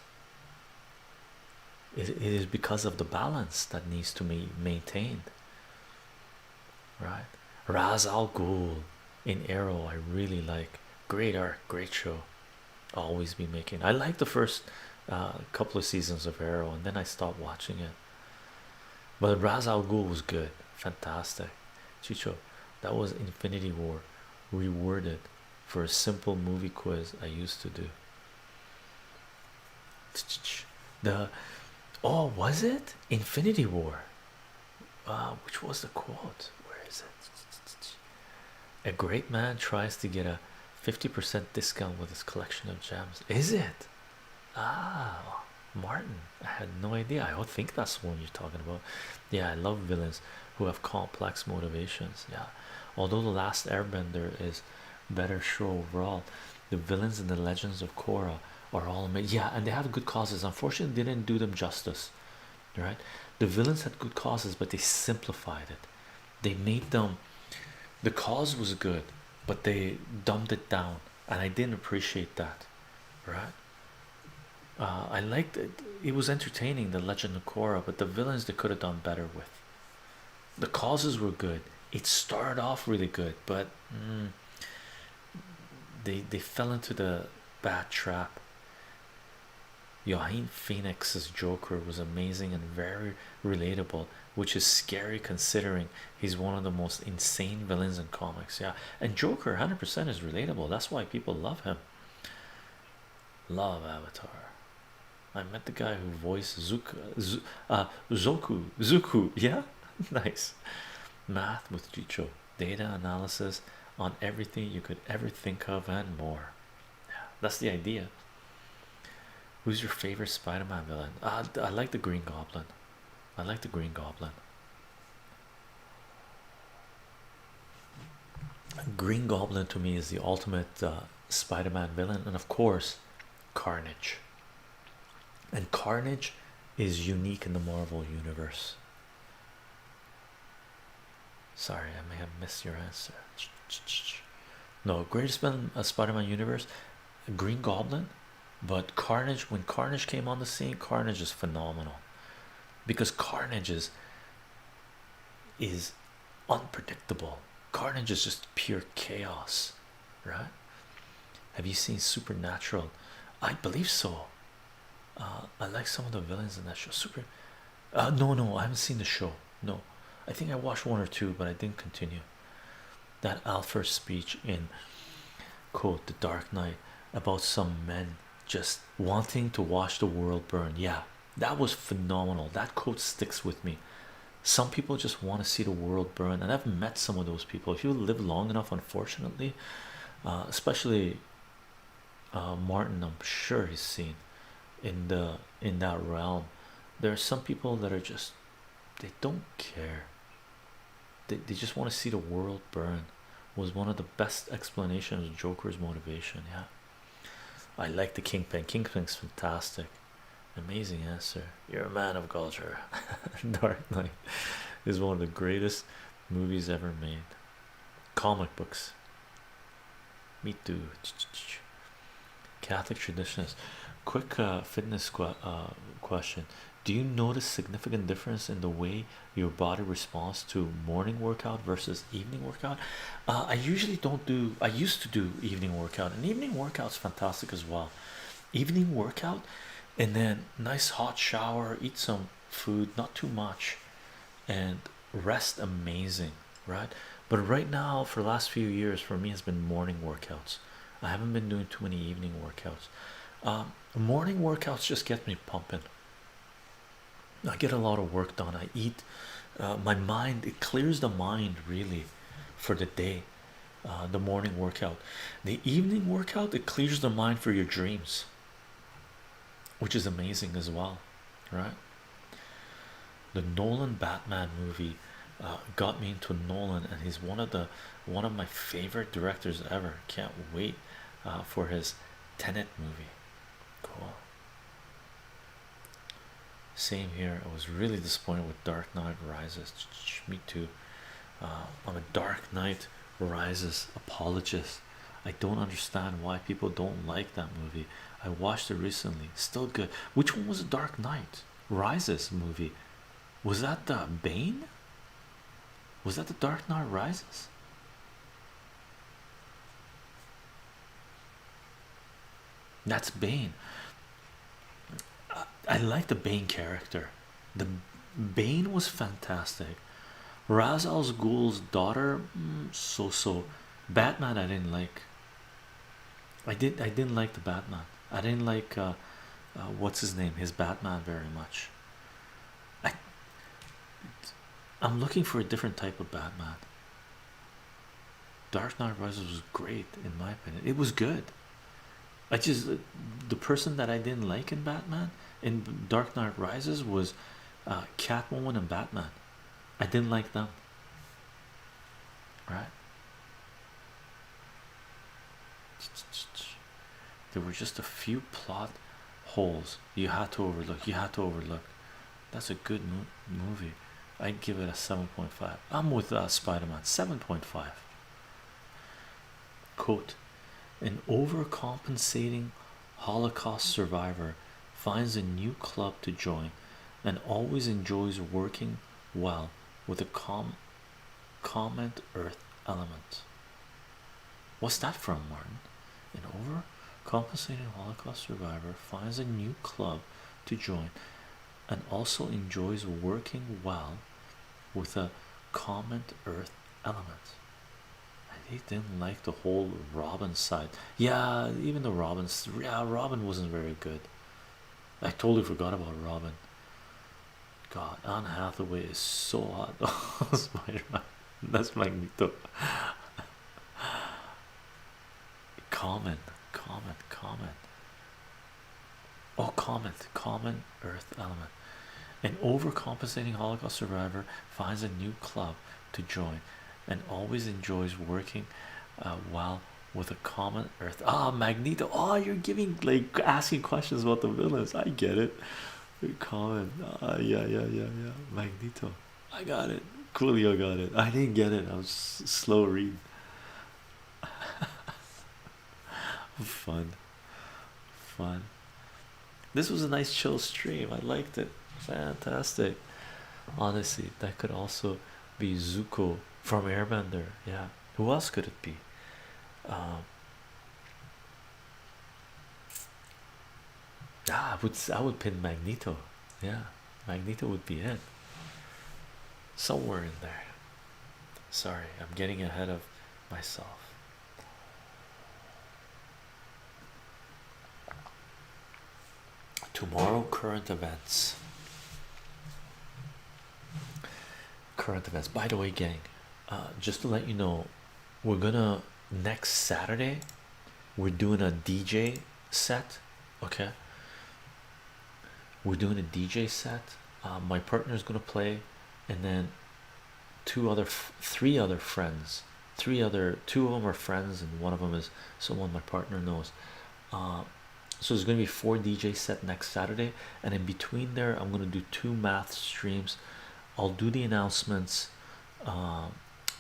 It is because of the balance that needs to be maintained, right? Raz Al Ghul in Arrow, I really like. Great art, great show. Always be making. I like the first couple of seasons of Arrow, and then I stopped watching it. But Raz Al Ghul was good, fantastic. Chicho, that was Infinity War reworded for a simple movie quiz I used to do. The oh, was it Infinity War? Which was the quote? Where is it? A great man tries to get a 50% discount with his collection of gems. Is it? Ah, Martin. I had no idea. I don't think that's the one you're talking about. Yeah, I love villains who have complex motivations. Yeah, although The Last Airbender is better show overall, the villains in the Legends of Korra are all amazing. Yeah, and they have good causes. Unfortunately, they didn't do them justice, right? The villains had good causes, but they simplified it. They made them, the cause was good, but they dumbed it down, and I didn't appreciate that, right? I liked it. It was entertaining, the Legend of Korra, but the villains they could have done better with. The causes were good. It started off really good, but they fell into the bad trap. Joaquin Phoenix's Joker was amazing and very relatable, which is scary considering he's one of the most insane villains in comics. Yeah, and Joker 100% is relatable. That's why people love him. Love Avatar. I met the guy who voiced Zuku. Yeah, nice. Math with Chicho. Data analysis on everything you could ever think of and more. Yeah, that's the idea. Who's your favorite Spider-Man villain? I like the Green Goblin. I like the Green Goblin. Green Goblin to me is the ultimate Spider-Man villain, and of course, Carnage. And Carnage is unique in the Marvel universe. Sorry, I may have missed your answer. No, greatest villain Spider-Man universe, Green Goblin. But Carnage, when Carnage came on the scene, Carnage is phenomenal because Carnage is unpredictable. Carnage is just pure chaos, right? Have you seen Supernatural? I believe so. I like some of the villains in that show. No, I haven't seen the show. No, I think I watched 1 or 2, but I didn't continue. That Alfred speech in quote The Dark Knight about some men just wanting to watch the world burn. Yeah, that was phenomenal. That quote sticks with me. Some people just want to see the world burn, and I've met some of those people. If you live long enough, unfortunately, especially Martin, I'm sure he's seen in that realm. There are some people that are just, they don't care. They just want to see the world burn. Was one of the best explanations of Joker's motivation. Yeah, I like the Kingpin. Kingpin's fantastic. Amazing answer. You're a man of culture. Dark Knight is one of the greatest movies ever made. Comic books. Me too. Catholic traditions. Quick fitness question. Do you notice significant difference in the way your body responds to morning workout versus evening workout? I usually don't do, I used to do evening workout, and evening workout's fantastic as well. Evening workout, and then nice hot shower, eat some food, not too much, and rest amazing, right? But right now, for the last few years, for me, has been morning workouts. I haven't been doing too many evening workouts. Morning workouts just get me pumping. I get a lot of work done. I eat. My mind, it clears the mind really for the day. The morning workout, the evening workout, it clears the mind for your dreams, which is amazing as well, right? The Nolan Batman movie got me into Nolan, and he's one of my favorite directors ever. Can't wait for his Tenet movie. Cool. Same here. I was really disappointed with Dark Knight Rises. Me too. I'm a Dark Knight Rises apologist. I don't understand why people don't like that movie. I watched it recently. Still good. Which one was the Dark Knight Rises movie? Was that the Bane? Was that the Dark Knight Rises? That's Bane. I like the Bane character. The Bane was fantastic. Ra's al Ghul's daughter, so. Batman, I didn't like. I didn't like the Batman. I didn't like what's his name, his Batman very much. I I'm looking for a different type of Batman. Dark Knight Rises was great in my opinion. It was good. I just the person that I didn't like in Batman in Dark Knight Rises was Catwoman and Batman. I didn't like them. Right? There were just a few plot holes you had to overlook. You had to overlook. That's a good movie. I'd give it a 7.5. I'm with Spider-Man. 7.5. Quote: an overcompensating Holocaust survivor finds a new club to join and always enjoys working well with a comment earth element. What's that from, Martin? An overcompensating Holocaust survivor finds a new club to join and also enjoys working well with a comment earth element. He didn't like the whole Robin side. Yeah, even the Robin's, yeah, Robin wasn't very good. I totally forgot about Robin. God, Anne Hathaway is so hot. Oh, Spider-Man. That's Magneto. Comment. Oh, common earth element. An overcompensating Holocaust survivor finds a new club to join and always enjoys working well with a common earth. Ah, Magneto. Oh, you're giving, like, asking questions about the villains. I get it. Common. Yeah. Magneto. I got it. Coolio got it. I didn't get it. I was slow reading. Fun. This was a nice chill stream. I liked it. Fantastic. Honestly, that could also be Zuko from Airbender. Yeah. Who else could it be? I would pin Magneto. Yeah, Magneto would be it. Somewhere in there. Sorry, I'm getting ahead of myself. Tomorrow, current events. Current events. By the way, gang, just to let you know, we're gonna next Saturday. We're doing a DJ set. Okay, we're doing a DJ set. My partner is gonna play, and then three other friends. Two of them are friends, and one of them is someone my partner knows. Uh, so there's gonna be four DJ set next Saturday, and in between there, I'm gonna do two math streams. I'll do the announcements uh,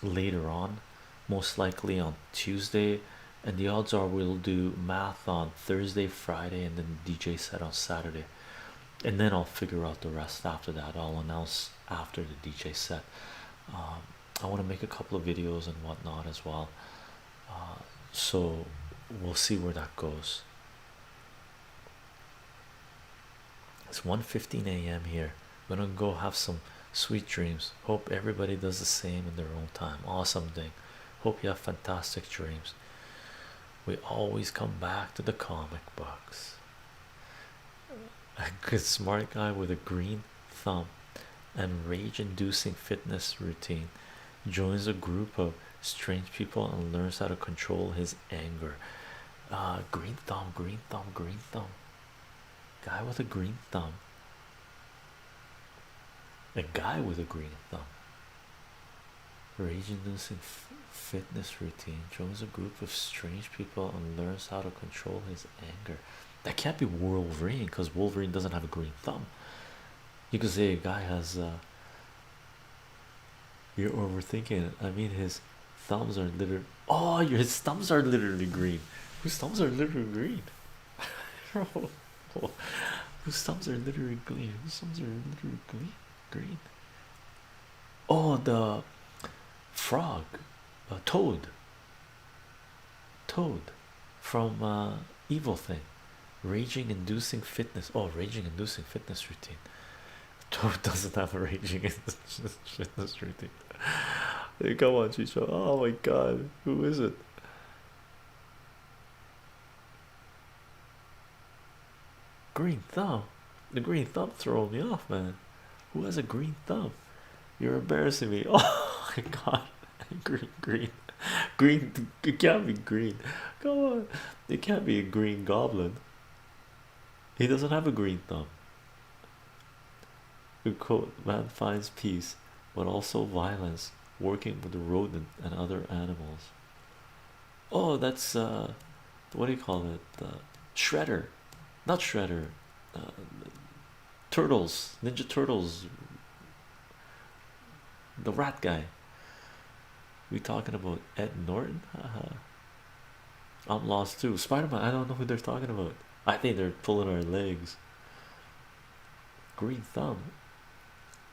later on, most likely on Tuesday, and the odds are we'll do math on Thursday, Friday, and then DJ set on Saturday, and then I'll figure out the rest after that. I'll announce after the DJ set. Um, I want to make a couple of videos and whatnot as well, so we'll see where that goes. It's 1:15 a.m. here. I'm gonna go have some sweet dreams. Hope everybody does the same in their own time. Awesome thing. Hope you have fantastic dreams. We always come back to the comic books. A good smart guy with a green thumb and rage-inducing fitness routine joins a group of strange people and learns how to control his anger. Green thumb, green thumb, green thumb. Guy with a green thumb. A guy with a green thumb. Rage-inducing fitness routine joins a group of strange people and learns how to control his anger. That can't be Wolverine, because Wolverine doesn't have a green thumb. You could say a guy has you're overthinking it. I mean, his thumbs are literally, oh, his thumbs are literally green. Whose thumbs are literally green? Whose thumbs are literally green? Whose thumbs are literally green? Oh, the frog, toad from evil thing. Raging inducing fitness. Oh, raging inducing fitness routine. Toad doesn't have a raging fitness routine. Hey, come on, chycho. Oh my god, who is it? Green thumb. The green thumb throwing me off, man. Who has a green thumb? You're embarrassing me. Oh my god. Green. It can't be green. Come on. It can't be a green goblin. He doesn't have a green thumb. The quote, man finds peace but also violence working with the rodent and other animals. Oh, that's what do you call it? Shredder. Not Shredder. uh, Turtles, Ninja Turtles, the rat guy. We talking about Ed Norton? I'm lost too. Spider-Man, I don't know who they're talking about. I think they're pulling our legs. Green thumb.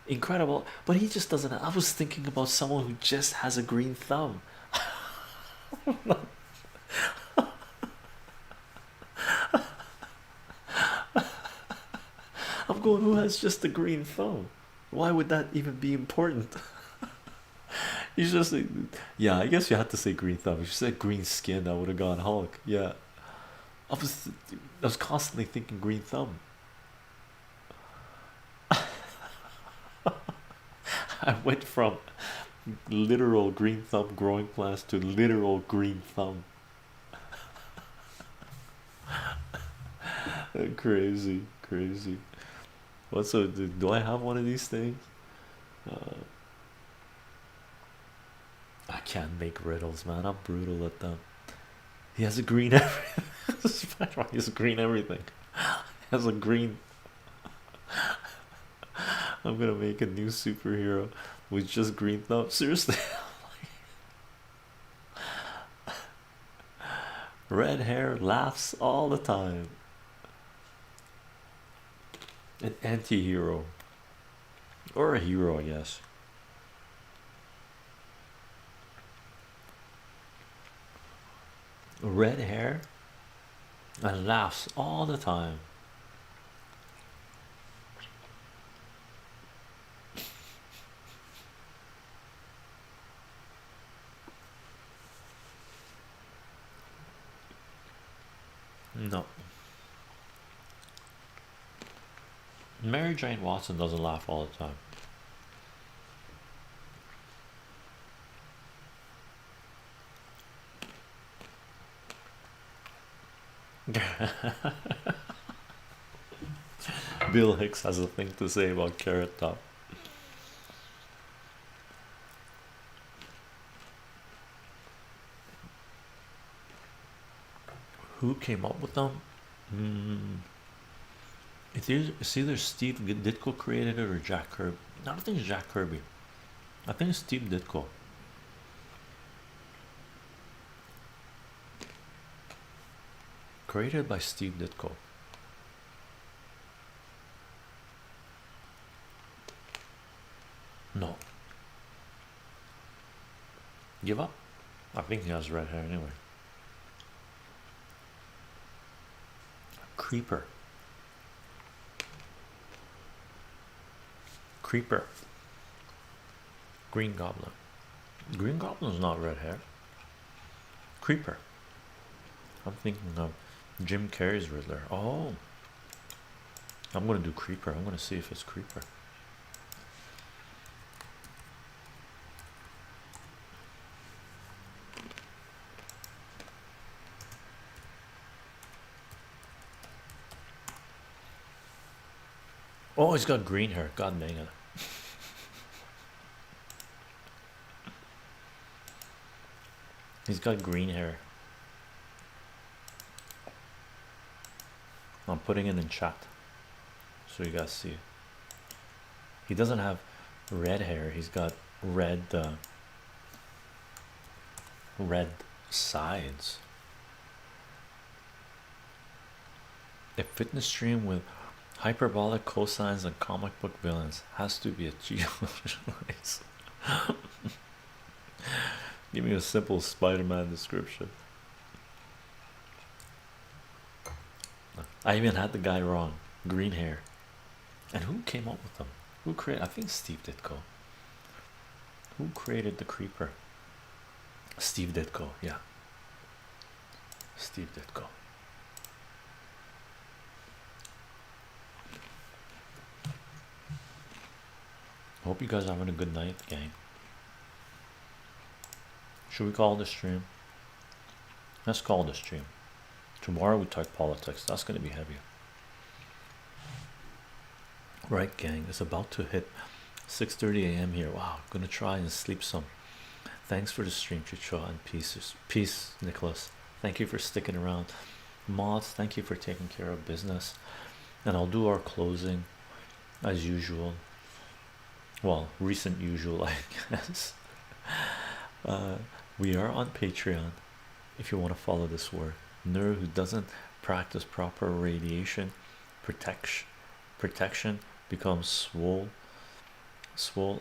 Incredible, but he just doesn't. I was thinking about someone who just has a green thumb. I'm going, who has just a green thumb? Why would that even be important? He's just like, yeah, I guess you had to say green thumb. If you said green skin, I would have gone Hulk. Yeah, I was I was constantly thinking green thumb. I went from literal green thumb growing plants to literal green thumb. Crazy, crazy. What's so? Do I have one of these things? Uh, I can't make riddles, man. I'm brutal at them. He has a green everything. He has a green everything. He has a green. I'm gonna make a new superhero with just green thumb. Seriously. Red hair, laughs all the time. An anti-hero. Or a hero, I guess. Red hair and laughs all the time. No. Mary Jane Watson doesn't laugh all the time. Bill Hicks has a thing to say about Carrot Top. Who came up with them? Mm, it's either Steve Ditko created it or Jack Kirby. I don't think it's Jack Kirby. I think it's Steve Ditko. Created by Steve Ditko. No. Give up? I think he has red hair anyway. Creeper. Creeper. Green Goblin. Green Goblin's not red hair. Creeper. I'm thinking of Jim Carrey's Riddler. Oh. I'm gonna do Creeper. I'm gonna see if it's Creeper. Oh, he's got green hair. God dang it. He's got green hair. I'm putting it in chat so you guys see. He doesn't have red hair. He's got red red sides. A fitness stream with hyperbolic cosines and comic book villains has to be a choice. Give me a simple Spider-Man description. I even had the guy wrong. Green hair. And who came up with them? Who created? I think Steve Ditko. Who created the Creeper? Steve Ditko. Yeah. Steve Ditko. Hope you guys are having a good night, gang. Should we call this stream? Let's call this stream. Tomorrow we talk politics. That's going to be heavy. Right, gang. It's about to hit 6:30 a.m. here. Wow, I'm going to try and sleep some. Thanks for the stream, chycho, and peace, Nicholas. Thank you for sticking around. Moth, thank you for taking care of business. And I'll do our closing as usual. Well, recent usual, I guess. We are on Patreon if you want to follow this work. Nerd who doesn't practice proper radiation protection becomes swole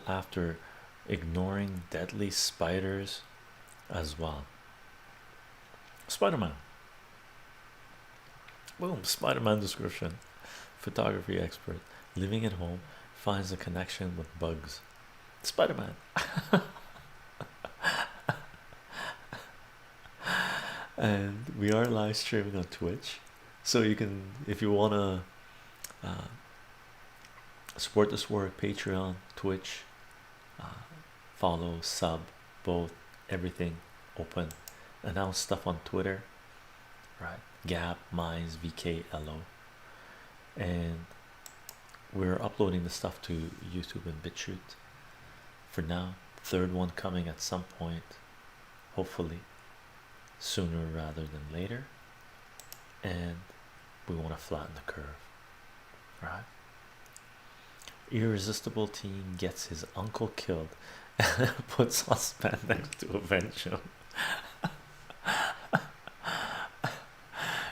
after ignoring deadly spiders as well. Spider-Man. Boom, Spider-Man description. Photography expert living at home finds a connection with bugs. Spider-Man. And we are live streaming on Twitch, so you can, if you want to support this work, Patreon, Twitch, follow, sub, both, everything open. Announce stuff on Twitter, right? Gap, Mines, VK, Ello, and we're uploading the stuff to YouTube and BitChute for now. Third one coming at some point, hopefully sooner rather than later, and we want to flatten the curve, right? Irresistible teen gets his uncle killed and puts on spandex to avenge him.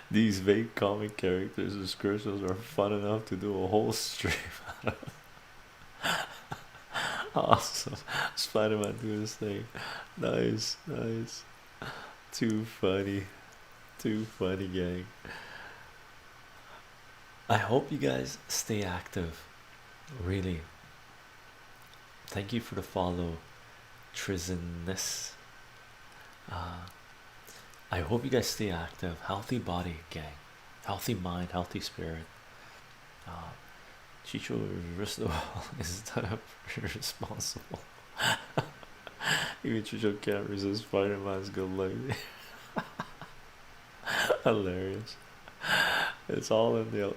These vague comic characters' descriptions are fun enough to do a whole stream out of. Awesome. Spider-Man doing his thing. Nice. Too funny, gang. I hope you guys stay active. Really, thank you for the follow, Triziness. I hope you guys stay active. Healthy body, gang. Healthy mind, healthy spirit. Chycho Risto is that irresponsible. Even Chycho can't resist Spider-Man's good luck. Hilarious. It's all in the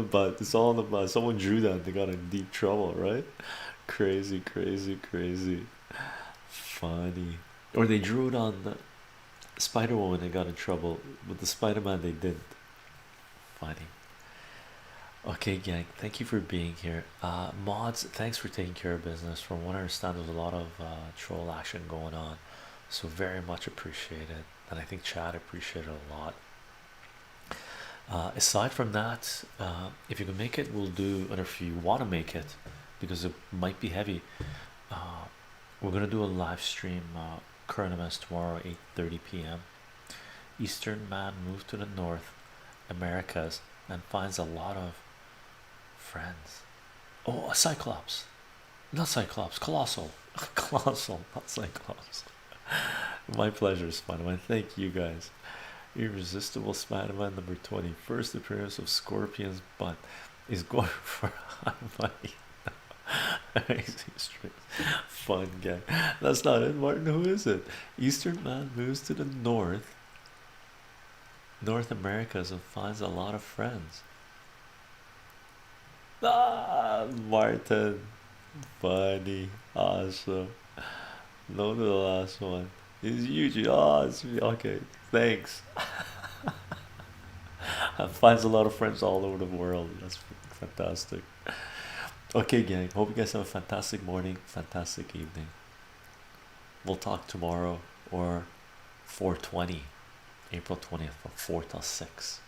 butt. It's all in the butt. Someone drew that and they got in deep trouble, right? Crazy, crazy, crazy. Funny. Or they drew it on the Spider-Woman, they got in trouble. With the Spider-Man they didn't. Funny. Okay, gang, thank you for being here. Mods, thanks for taking care of business. From what I understand, there's a lot of troll action going on, so very much appreciated, and I think Chad appreciated a lot. Aside from that, if you can make it, we'll do, and if you want to make it, because it might be heavy, uh, we're gonna do a live stream, current events tomorrow, 8:30 p.m. Eastern man moved to the North Americas and finds a lot of friends. Oh, a Cyclops, not Cyclops, Colossal, Colossal, not Cyclops. My pleasure, Spider-Man. Thank you guys. Irresistible Spider-Man number 20. First appearance of Scorpion's butt is going for high money. Amazing stream. Fun guy. That's not it, Martin. Who is it? Eastern man moves to the North Americas and finds a lot of friends. Ah, Martin. Funny. Awesome. No to the last one. It's huge. Oh, it's okay. Thanks. Finds a lot of friends all over the world. That's fantastic. Okay, gang. Hope you guys have a fantastic morning, fantastic evening. We'll talk tomorrow or 420, April 20th from 4 till 6.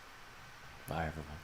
Bye, everyone.